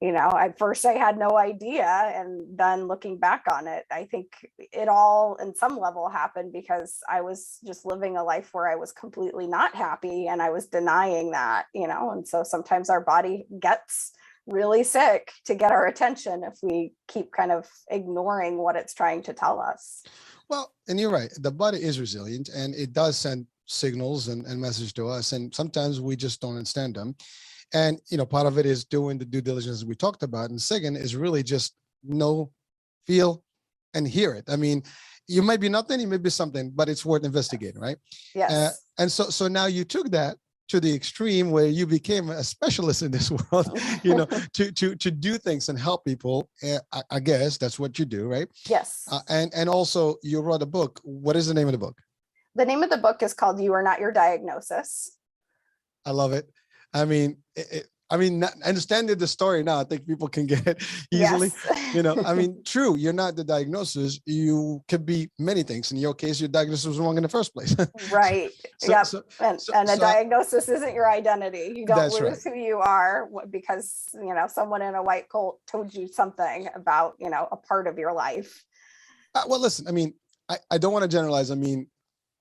[SPEAKER 3] At first I had no idea. And then looking back on it, I think it all in some level happened because I was just living a life where I was completely not happy and I was denying that, and so sometimes our body gets really sick to get our attention if we keep kind of ignoring what it's trying to tell us.
[SPEAKER 2] Well, and you're right. The body is resilient and it does send signals and messages to us. And sometimes we just don't understand them. And, part of it is doing the due diligence we talked about. And second is really just know, feel, and hear it. I mean, you might be nothing, you may be something, but it's worth investigating, right?
[SPEAKER 3] Yes.
[SPEAKER 2] And so now you took that to the extreme where you became a specialist in this world, to do things and help people. I guess that's what you do, right?
[SPEAKER 3] Yes.
[SPEAKER 2] And also you wrote a book. What is the name of the book?
[SPEAKER 3] The name of the book is called You Are Not Your Diagnosis.
[SPEAKER 2] I love it. I mean, understanding the story now, I think people can get it easily.
[SPEAKER 3] Yes.
[SPEAKER 2] True, you're not the diagnosis. You could be many things. In your case, your diagnosis was wrong in the first place.
[SPEAKER 3] Right. Yep. And a diagnosis isn't your identity. You don't lose who you are because, someone in a white coat told you something about, a part of your life.
[SPEAKER 2] Well, listen, I don't want to generalize.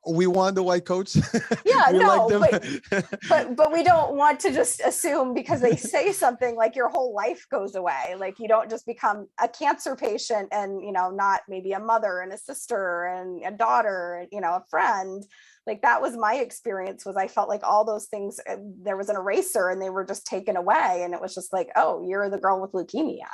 [SPEAKER 2] We want the white coats.
[SPEAKER 3] Yeah, no,
[SPEAKER 2] like
[SPEAKER 3] but we don't want to just assume because they say something like your whole life goes away. Like you don't just become a cancer patient and, not maybe a mother and a sister and a daughter and, a friend. Like that was my experience. Was I felt like all those things, there was an eraser and they were just taken away. And it was just like, oh, you're the girl with leukemia.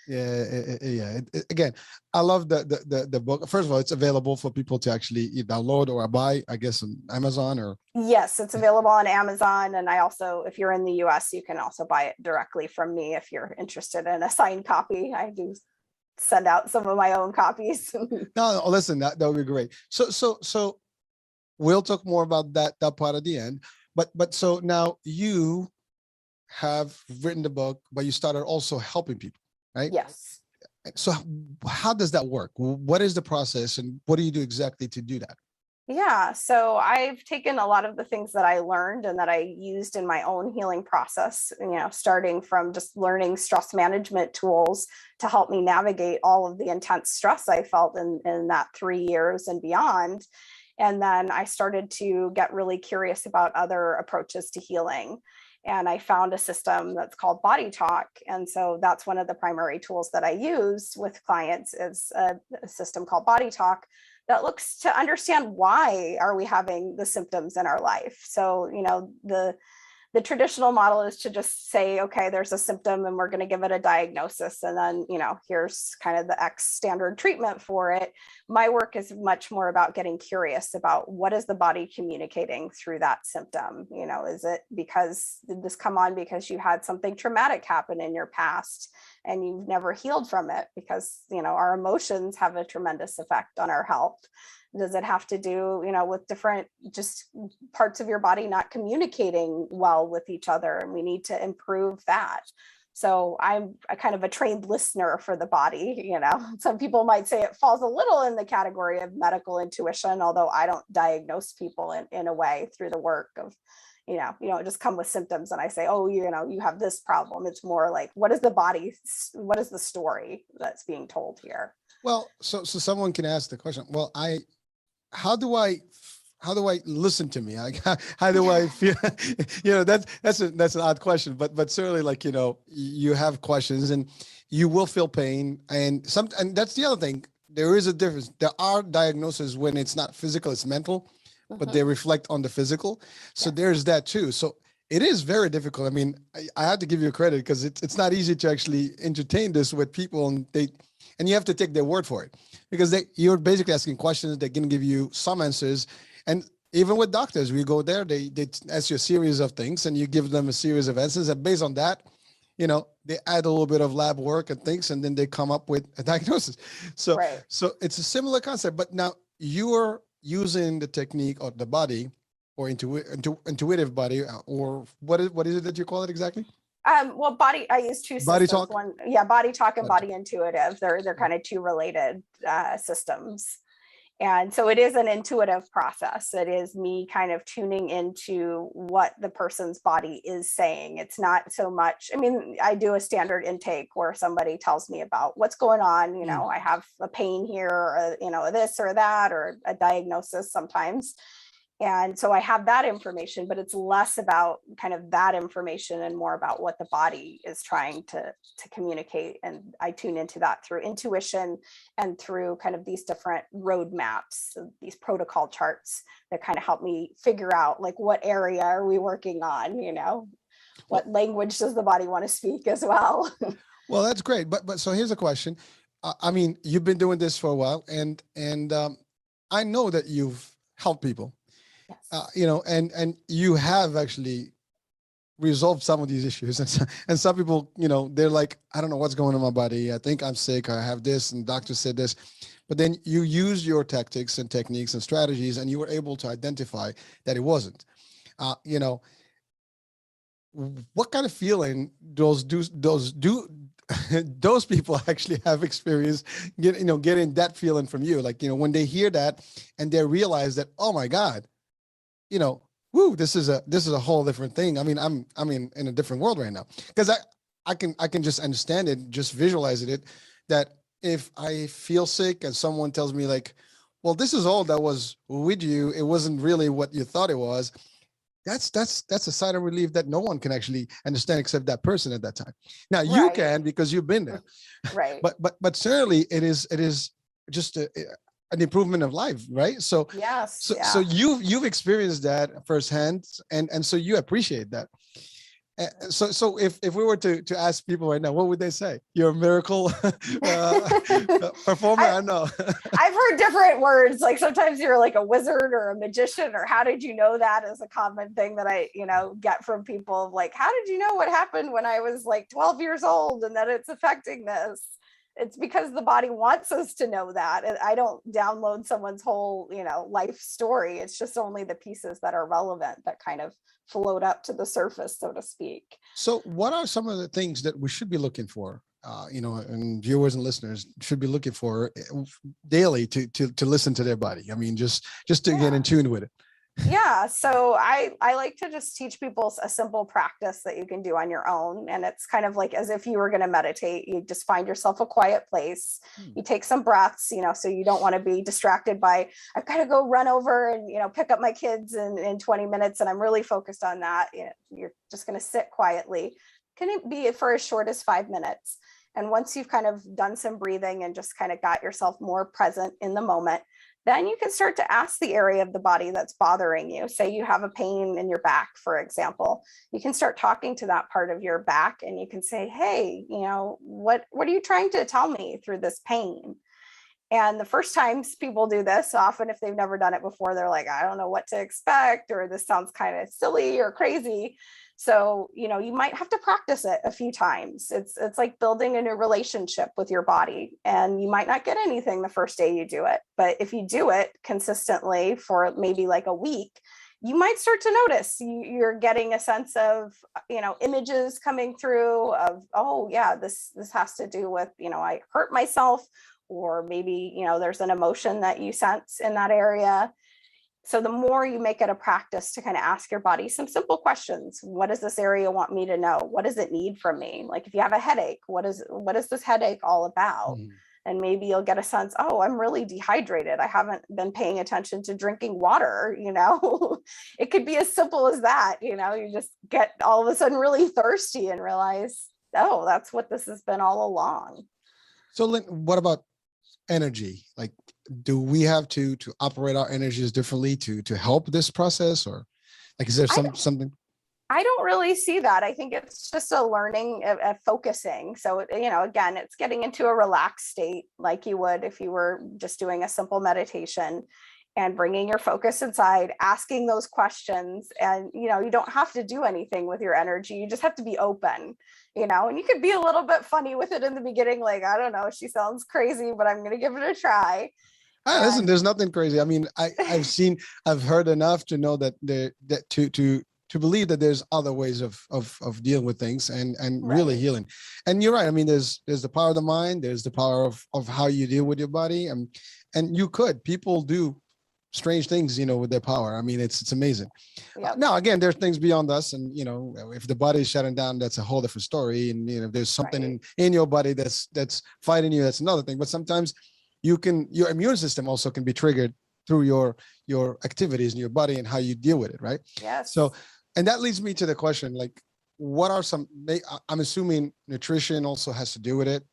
[SPEAKER 2] Yeah. Again, I love the book. First of all, it's available for people to actually download or buy, I guess, on Amazon or.
[SPEAKER 3] Yes, it's available on Amazon. And I also, if you're in the US, you can also buy it directly from me if you're interested in a signed copy. I do send out some of my own copies.
[SPEAKER 2] No, listen, that would be great. So we'll talk more about that part at the end. But so now you have written the book, but you started also helping people. Right?
[SPEAKER 3] Yes.
[SPEAKER 2] So how does that work? What is the process and what do you do exactly to do that?
[SPEAKER 3] Yeah. So I've taken a lot of the things that I learned and that I used in my own healing process, starting from just learning stress management tools to help me navigate all of the intense stress I felt in that 3 years and beyond. And then I started to get really curious about other approaches to healing. And I found a system that's called Body Talk. And so that's one of the primary tools that I use with clients is a system called Body Talk that looks to understand why are we having the symptoms in our life. So, the traditional model is to just say, okay, there's a symptom and we're going to give it a diagnosis. And then, here's kind of the X standard treatment for it. My work is much more about getting curious about what is the body communicating through that symptom. Is it did this come on because you had something traumatic happen in your past and you've never healed from it? Because, our emotions have a tremendous effect on our health. Does it have to do, with different just parts of your body not communicating well with each other? And we need to improve that. So I'm a kind of a trained listener for the body. Some people might say it falls a little in the category of medical intuition, although I don't diagnose people in a way through the work of, just come with symptoms and I say, oh, you have this problem. It's more like, what is the story that's being told here?
[SPEAKER 2] Well, so someone can ask the question, well, how do I listen to me? How do I feel? That's an odd question, but certainly you have questions and you will feel pain and that's the other thing. There is a difference. There are diagnoses when it's not physical, it's mental, but they reflect on the physical. So there's that too. So it is very difficult. I have to give you credit because it's not easy to actually entertain this with people and you have to take their word for it because you're basically asking questions. They're going to give you some answers. And even with doctors, we go there, they ask you a series of things and you give them a series of answers. And based on that, they add a little bit of lab work and things, and then they come up with a diagnosis. So it's a similar concept, but now you're using the technique of the body or intuitive body, or what is it that you call it exactly?
[SPEAKER 3] Well, I use two
[SPEAKER 2] Body
[SPEAKER 3] systems.
[SPEAKER 2] talk?
[SPEAKER 3] One, yeah, body talk and
[SPEAKER 2] Body
[SPEAKER 3] body intuitive. They're kind of two related systems. And so it is an intuitive process. It is me kind of tuning into what the person's body is saying. It's not so much, I mean, I do a standard intake where somebody tells me about what's going on. You know, I have a pain here, or, you know, this or that, or a diagnosis sometimes. And so I have that information, but it's less about kind of that information and more about what the body is trying to communicate. And I tune into that through intuition and through kind of these different roadmaps, these protocol charts that kind of help me figure out like what area are we working on, you know, what language does the body want to speak as well.
[SPEAKER 2] Well, that's great. But so here's a question. I mean, you've been doing this for a while, and I know that you've helped people.
[SPEAKER 3] Yes.
[SPEAKER 2] You know, and you have actually resolved some of these issues. And some people, you know, they're like, I don't know what's going on in my body. I think I'm sick. I have this, and doctor said this. But then you use your tactics and techniques and strategies, and you were able to identify that it wasn't. You know, what kind of feeling those people actually have experienced, getting that feeling from you? Like, you know, when they hear that and they realize that, oh my God, you know, woo, this is a whole different thing. I mean, I'm in a different world right now, because I can just understand it, just visualizing it, that if I feel sick and someone tells me like, well, this is all that was with you, it wasn't really what you thought it was. That's a sign of relief that no one can actually understand except that person at that time. Now you can, because you've been there,
[SPEAKER 3] right?
[SPEAKER 2] But certainly it is just an improvement of life, right? So
[SPEAKER 3] yes,
[SPEAKER 2] so you've experienced that firsthand, and so you appreciate that. So if we were to ask people right now, what would they say? You're a miracle performer? I know.
[SPEAKER 3] I've heard different words. Like sometimes you're like a wizard or a magician, or how did you know that, is a common thing that I, get from people. Like, how did you know what happened when I was like 12 years old and that it's affecting this? It's because the body wants us to know that. And I don't download someone's whole, life story. It's just only the pieces that are relevant that kind of float up to the surface, so to speak.
[SPEAKER 2] So what are some of the things that we should be looking for, and viewers and listeners should be looking for daily to listen to their body? I mean, just to get in tune with it.
[SPEAKER 3] Yeah. So I like to just teach people a simple practice that you can do on your own. And it's kind of like as if you were going to meditate. You just find yourself a quiet place. You take some breaths, so you don't want to be distracted by, I've got to go run over and, pick up my kids in 20 minutes. And I'm really focused on that. You're just going to sit quietly. Can it be for as short as 5 minutes? And once you've kind of done some breathing and just kind of got yourself more present in the moment, then you can start to ask the area of the body that's bothering you. Say you have a pain in your back, for example. You can start talking to that part of your back and you can say, hey, what are you trying to tell me through this pain? And the first times people do this, often if they've never done it before, they're like, I don't know what to expect, or this sounds kind of silly or crazy. So, you might have to practice it a few times. It's like building a new relationship with your body, and you might not get anything the first day you do it. But if you do it consistently for maybe like a week, you might start to notice you're getting a sense of, images coming through of, oh yeah, this has to do with, I hurt myself, or maybe, there's an emotion that you sense in that area. So the more you make it a practice to kind of ask your body some simple questions. What does this area want me to know? What does it need from me? Like if you have a headache, what is this headache all about? And maybe you'll get a sense, oh, I'm really dehydrated. I haven't been paying attention to drinking water, It could be as simple as that, you just get all of a sudden really thirsty and realize, oh, that's what this has been all along.
[SPEAKER 2] So Lyn, what about energy? Like, do we have to operate our energies differently to help this process, or like, is there something?
[SPEAKER 3] I don't really see that. I think it's just a learning of focusing. So, again, it's getting into a relaxed state like you would if you were just doing a simple meditation, and bringing your focus inside, asking those questions. And, you don't have to do anything with your energy. You just have to be open, and you could be a little bit funny with it in the beginning. Like, I don't know, she sounds crazy, but I'm going to give it a try.
[SPEAKER 2] Listen, there's nothing crazy. I mean, I've heard enough to know that to to believe that there's other ways of dealing with things and really
[SPEAKER 3] Right.
[SPEAKER 2] healing. And you're right. I mean, there's the power of the mind, there's the power of how you deal with your body. And people do strange things, with their power. I mean, it's amazing.
[SPEAKER 3] Yep.
[SPEAKER 2] Now, again, there's things beyond us. And, if the body is shutting down, that's a whole different story. And, if there's something
[SPEAKER 3] Right.
[SPEAKER 2] in your body that's fighting you, that's another thing. But sometimes your immune system also can be triggered through your activities in your body and how you deal with it. Right.
[SPEAKER 3] Yes.
[SPEAKER 2] So, and that leads me to the question, like, what are I'm assuming nutrition also has to do with it.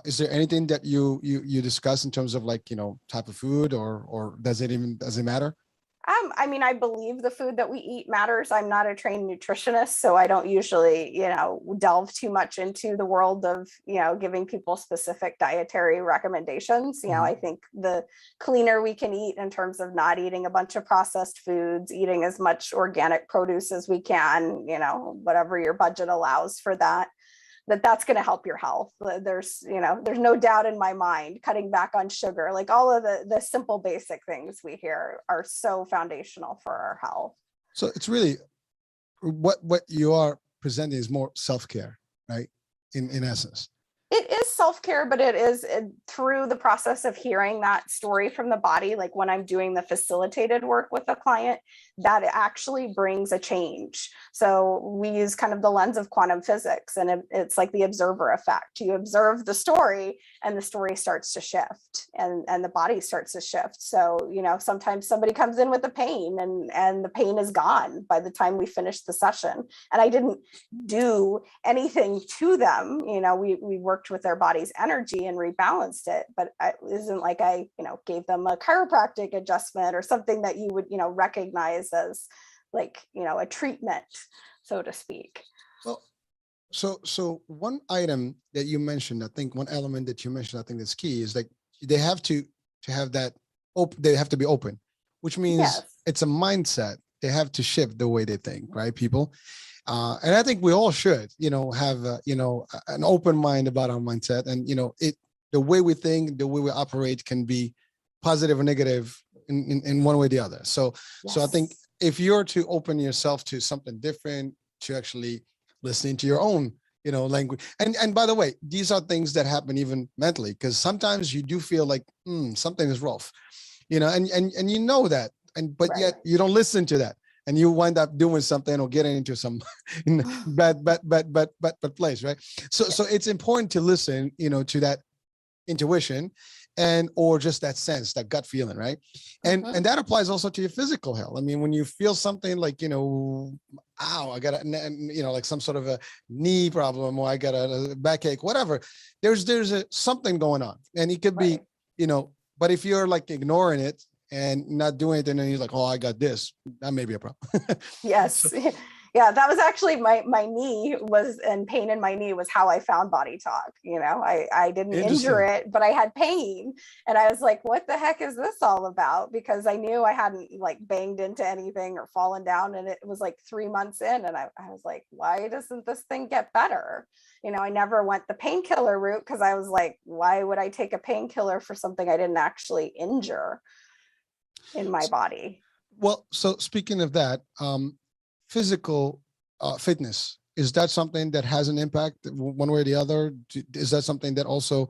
[SPEAKER 2] Is there anything that you discuss in terms of like, type of food or does it matter?
[SPEAKER 3] I mean, I believe the food that we eat matters. I'm not a trained nutritionist, so I don't usually, delve too much into the world of, giving people specific dietary recommendations. I think the cleaner we can eat in terms of not eating a bunch of processed foods, eating as much organic produce as we can, whatever your budget allows for that's going to help your health. There's no doubt in my mind, cutting back on sugar, like all of the simple basic things we hear are so foundational for our health.
[SPEAKER 2] So it's really what you are presenting is more self-care, right? In essence.
[SPEAKER 3] It is self-care, but it is through the process of hearing that story from the body. Like when I'm doing the facilitated work with a client, that actually brings a change. So we use kind of the lens of quantum physics, and it's like the observer effect. You observe the story and the story starts to shift and the body starts to shift. So, sometimes somebody comes in with a pain and the pain is gone by the time we finish the session. And I didn't do anything to them. We worked with their body's energy and rebalanced it, but it isn't like I, gave them a chiropractic adjustment or something that you would, recognize as like, a treatment, so to speak.
[SPEAKER 2] Well, so one item that you mentioned, I think one element that you mentioned, I think that's key is like they have to have that they have to be open, which means it's a mindset. They have to shift the way they think, right? People. And I think we all should, have, an open mind about our mindset and, the way we think, the way we operate can be positive or negative in one way or the other. So I think if you're to open yourself to something different, to actually listening to your own, language. And by the way, these are things that happen even mentally, because sometimes you do feel like something is rough, and that, but yet you don't listen to that. And you wind up doing something or getting into some bad place, right? So it's important to listen, to that intuition or just that sense, that gut feeling, right? And that applies also to your physical health. I mean, when you feel something like, ow, I got like some sort of a knee problem, or I got a backache, whatever. There's something going on, and it could be, but if you're like ignoring it and not doing it, and then you're like, oh, I got this, that may be a problem.
[SPEAKER 3] Yes. Yeah, that was actually my knee and pain in my knee was how I found Body Talk. I didn't injure it, but I had pain. And I was like, what the heck is this all about? Because I knew I hadn't like banged into anything or fallen down. And it was like 3 months in. And I was like, why doesn't this thing get better? I never went the painkiller route because I was like, why would I take a painkiller for something I didn't actually injure in my body?
[SPEAKER 2] Well, so speaking of that, physical fitness, is that something that has an impact one way or the other? Is that something that also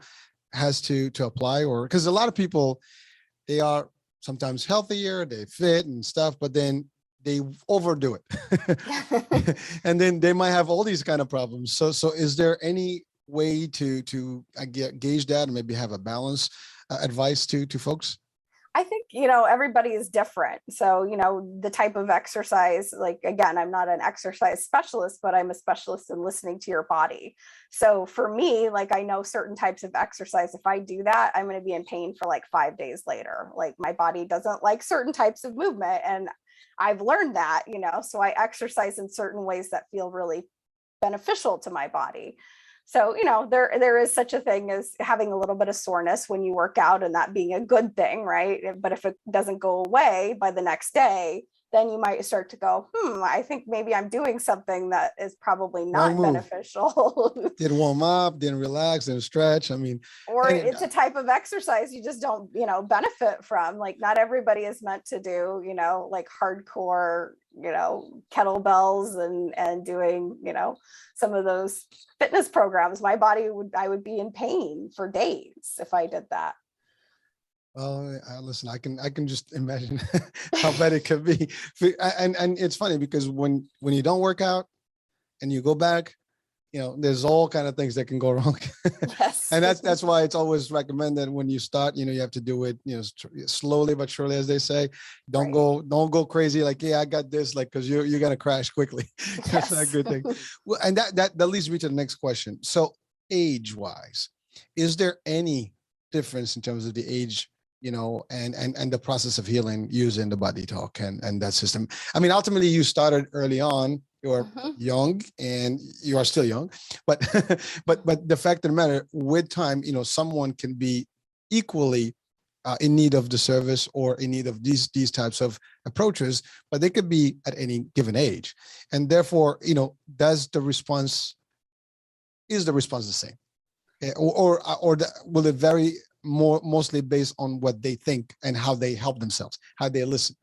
[SPEAKER 2] has to apply? Or because a lot of people, they are sometimes healthier, they fit and stuff, but then they overdo it. And then they might have all these kind of problems. So is there any way to gauge that and maybe have a balance advice to folks?
[SPEAKER 3] I think, everybody is different. So, the type of exercise, like, again, I'm not an exercise specialist, but I'm a specialist in listening to your body. So for me, like, I know certain types of exercise, if I do that, I'm going to be in pain for like 5 days later. Like my body doesn't like certain types of movement. And I've learned that, so I exercise in certain ways that feel really beneficial to my body. So, there is such a thing as having a little bit of soreness when you work out and that being a good thing, right? But if it doesn't go away by the next day, then you might start to go, I think maybe I'm doing something that is probably
[SPEAKER 2] Wrong
[SPEAKER 3] not
[SPEAKER 2] move.
[SPEAKER 3] beneficial.
[SPEAKER 2] Didn't warm up, didn't relax, didn't stretch. I mean,
[SPEAKER 3] Or it's a type of exercise you just don't, benefit from. Like, not everybody is meant to do, like hardcore, kettlebells and doing, some of those fitness programs. My body I would be in pain for days if I did that.
[SPEAKER 2] Well, listen, I can just imagine how bad it could be. And it's funny because when you don't work out and you go back, there's all kind of things that can go wrong.
[SPEAKER 3] Yes.
[SPEAKER 2] And that's why it's always recommended when you start, you have to do it, slowly but surely, as they say. Don't go crazy. Like, I got this, like, cause you're going to crash quickly. That's not a good thing. Well, and that leads me to the next question. So age wise, is there any difference in terms of the age, and the process of healing using the body talk and that system? I mean, ultimately you started early on, you're young and you are still young, but the fact of the matter, with time, someone can be equally in need of the service or in need of these types of approaches, but they could be at any given age. And therefore, is the response the same? Or will it vary mostly based on what they think and how they help themselves, how they listen?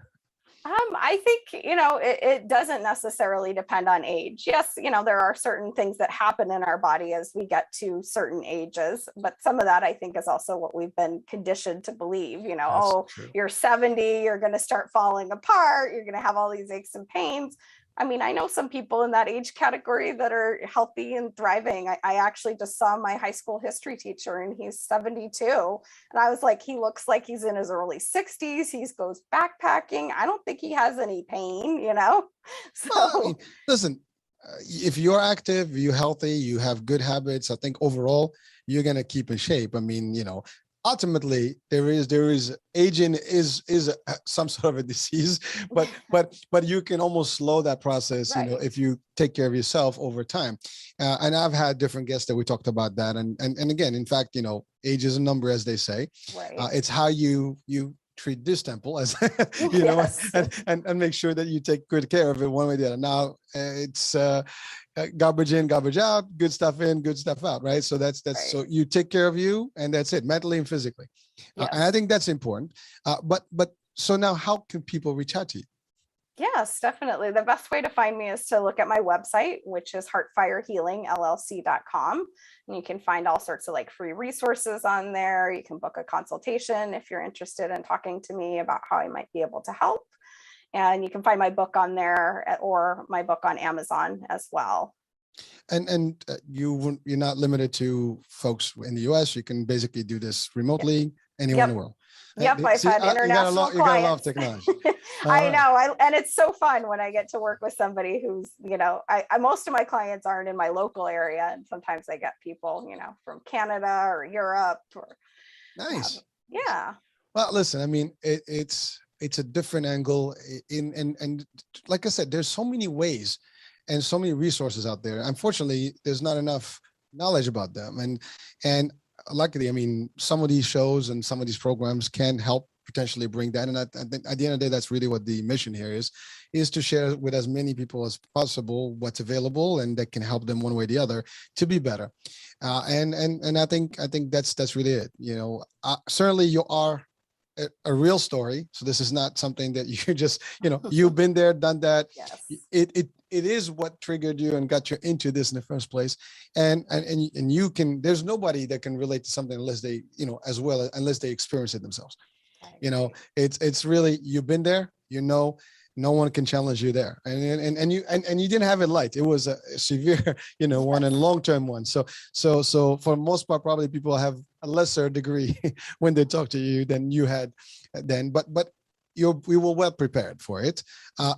[SPEAKER 3] I think, it doesn't necessarily depend on age. Yes, there are certain things that happen in our body as we get to certain ages, but some of that I think is also what we've been conditioned to believe,
[SPEAKER 2] True.
[SPEAKER 3] You're 70, you're going to start falling apart, you're going to have all these aches and pains. I mean, I know some people in that age category that are healthy and thriving. I actually just saw my high school history teacher and he's 72. And I was like, he looks like he's in his early 60s. He goes backpacking. I don't think he has any pain, So
[SPEAKER 2] well, I mean, listen, if you're active, you're healthy, you have good habits, I think overall you're going to keep in shape. I mean, ultimately there is aging is some sort of a disease, but you can almost slow that process,
[SPEAKER 3] Right.
[SPEAKER 2] if you take care of yourself over time. And I've had different guests that we talked about that. And again, in fact, age is a number, as they say.
[SPEAKER 3] Right.
[SPEAKER 2] It's how you treat this temple, as
[SPEAKER 3] Yes.
[SPEAKER 2] and make sure that you take good care of it one way or the other. Now it's garbage in, garbage out, good stuff in, good stuff out, right? So that's
[SPEAKER 3] Right.
[SPEAKER 2] So you take care of you, and that's it, mentally and physically.
[SPEAKER 3] Yes.
[SPEAKER 2] And I think that's important. But so now, how can people reach out to you?
[SPEAKER 3] Yes, definitely. The best way to find me is to look at my website, which is heartfirehealingllc.com. And you can find all sorts of free resources on there. You can book a consultation if you're interested in talking to me about how I might be able to help. And you can find my book on there or my book on Amazon as well.
[SPEAKER 2] And you're not limited to folks in the US. You can basically do this remotely anywhere in the world.
[SPEAKER 3] Yep, I've had international
[SPEAKER 2] you got a lot of
[SPEAKER 3] clients.
[SPEAKER 2] technology.
[SPEAKER 3] I know, and it's so fun when I get to work with somebody who's, I most of my clients aren't in my local area, and sometimes I get people, from Canada or Europe or.
[SPEAKER 2] Nice.
[SPEAKER 3] Yeah.
[SPEAKER 2] Well, listen, I mean, it's a different angle and like I said, there's so many ways and so many resources out there. Unfortunately, there's not enough knowledge about them. And luckily, I mean, some of these shows and some of these programs can help potentially bring that. And I think at the end of the day, that's really what the mission here is to share with as many people as possible what's available and that can help them one way or the other to be better. And I think that's really it. Certainly you are a real story. So this is not something that you just, you've been there, done that.
[SPEAKER 3] Yes.
[SPEAKER 2] It is what triggered you and got you into this in the first place. And you can, there's nobody that can relate to something unless they, unless they experience it themselves.
[SPEAKER 3] Right.
[SPEAKER 2] It's really, you've been there, no one can challenge you there. And you didn't have it light. It was a severe, one and long-term one. So for the most part, probably people have a lesser degree when they talk to you than you had then, but we were well prepared for it.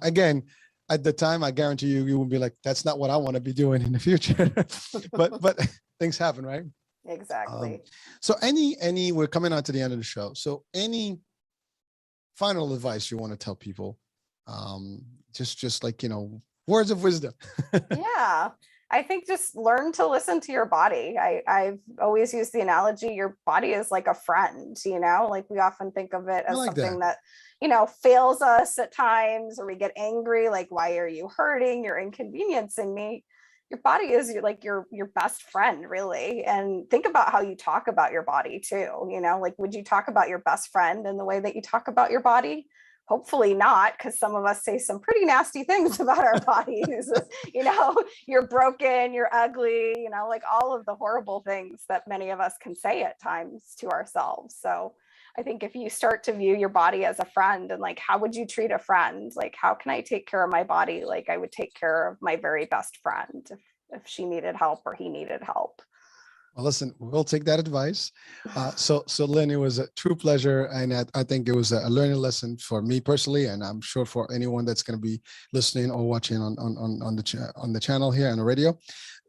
[SPEAKER 2] Again, at the time, I guarantee you would be like, that's not what I want to be doing in the future. but things happen, right?
[SPEAKER 3] Exactly.
[SPEAKER 2] So we're coming on to the end of the show. So any final advice you want to tell people? Just like, words of wisdom.
[SPEAKER 3] Yeah. I think just learn to listen to your body. I've always used the analogy, your body is like a friend, like we often think of it
[SPEAKER 2] I
[SPEAKER 3] as
[SPEAKER 2] like
[SPEAKER 3] something
[SPEAKER 2] that.
[SPEAKER 3] that fails us at times, or we get angry, like, why are you hurting? You're inconveniencing me. Your body is your best friend, really. And think about how you talk about your body too. Like, would you talk about your best friend in the way that you talk about your body? Hopefully not, because some of us say some pretty nasty things about our bodies. You're broken, you're ugly, like all of the horrible things that many of us can say at times to ourselves. So I think if you start to view your body as a friend, and like, how would you treat a friend? Like, how can I take care of my body like I would take care of my very best friend if she needed help or he needed help?
[SPEAKER 2] Well, listen, we'll take that advice. So Lyn, it was a true pleasure, and I think it was a learning lesson for me personally, and I'm sure for anyone that's going to be listening or watching on the channel here on the radio.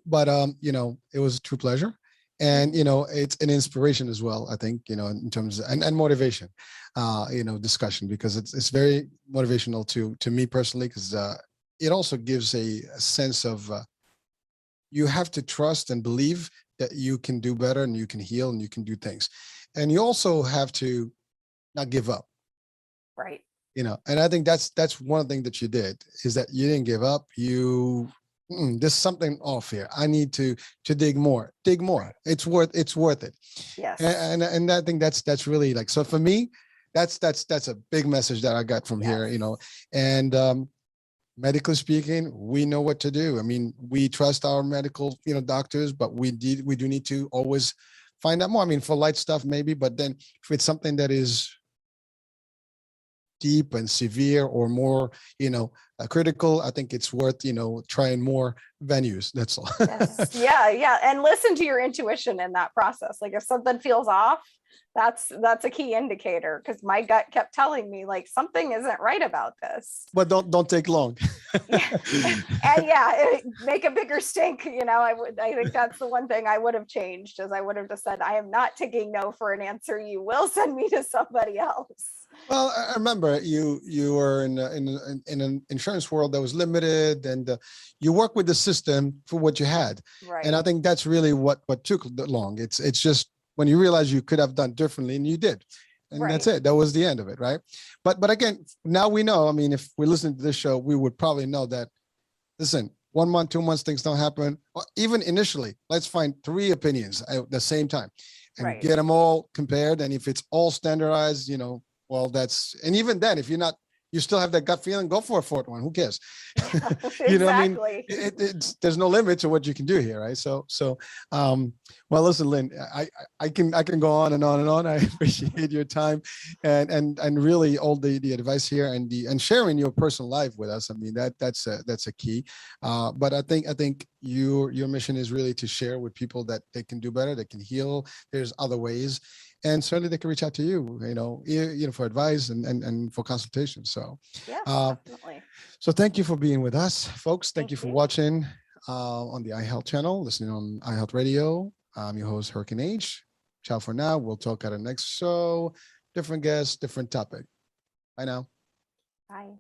[SPEAKER 2] But it was a true pleasure, and it's an inspiration as well. I think in terms of, and motivation, discussion, because it's very motivational to me personally, because it also gives a sense of you have to trust and believe that you can do better and you can heal and you can do things. And you also have to not give up.
[SPEAKER 3] Right.
[SPEAKER 2] And I think that's one thing that you did, is that you didn't give up. There's something off here. I need to dig more. It's worth it.
[SPEAKER 3] Yes.
[SPEAKER 2] And I think that's really, like, so for me, that's a big message that I got from here, and medically speaking, we know what to do. I mean, we trust our medical, doctors, but we do need to always find out more. I mean, for light stuff, maybe, but then if it's something that is deep and severe or more, critical, I think it's worth, trying more venues. That's all.
[SPEAKER 3] Yes. Yeah. And listen to your intuition in that process. Like, if something feels off, that's a key indicator, because my gut kept telling me, like, something isn't right about this.
[SPEAKER 2] But don't take long.
[SPEAKER 3] Yeah. And make a bigger stink. I think that's the one thing I would have changed, is I would have just said, I am not taking no for an answer. You will send me to somebody else.
[SPEAKER 2] Well, I remember you were in an insurance world that was limited, and you work with the system for what you had.
[SPEAKER 3] Right.
[SPEAKER 2] And I think that's really what took long. It's just when you realize you could have done differently, and you did. And
[SPEAKER 3] Right.
[SPEAKER 2] That's it. That was the end of it, right? But again, now we know. I mean, if we're listening to this show, we would probably know that, listen, 1 month, 2 months, things don't happen. Or even initially, let's find 3 opinions at the same time and
[SPEAKER 3] Right.
[SPEAKER 2] get them all compared. And if it's all standardized, well, and even then, if you still have that gut feeling, go for a 4th one. Who cares?
[SPEAKER 3] Exactly.
[SPEAKER 2] What I mean? There's no limit to what you can do here, right? So, well, listen, Lyn, I can go on and on and on. I appreciate your time and really all the advice here and sharing your personal life with us. I mean, that's a key. But I think your mission is really to share with people that they can do better, they can heal. There's other ways. And certainly they can reach out to you, for advice and for consultation. So,
[SPEAKER 3] yes, definitely.
[SPEAKER 2] So thank you for being with us, folks. Thank you for
[SPEAKER 3] you.
[SPEAKER 2] watching on the iHealth channel, listening on iHealth Radio. I'm your host, Hurricane H. Ciao for now. We'll talk at our next show. Different guest, different topic. Bye now.
[SPEAKER 3] Bye.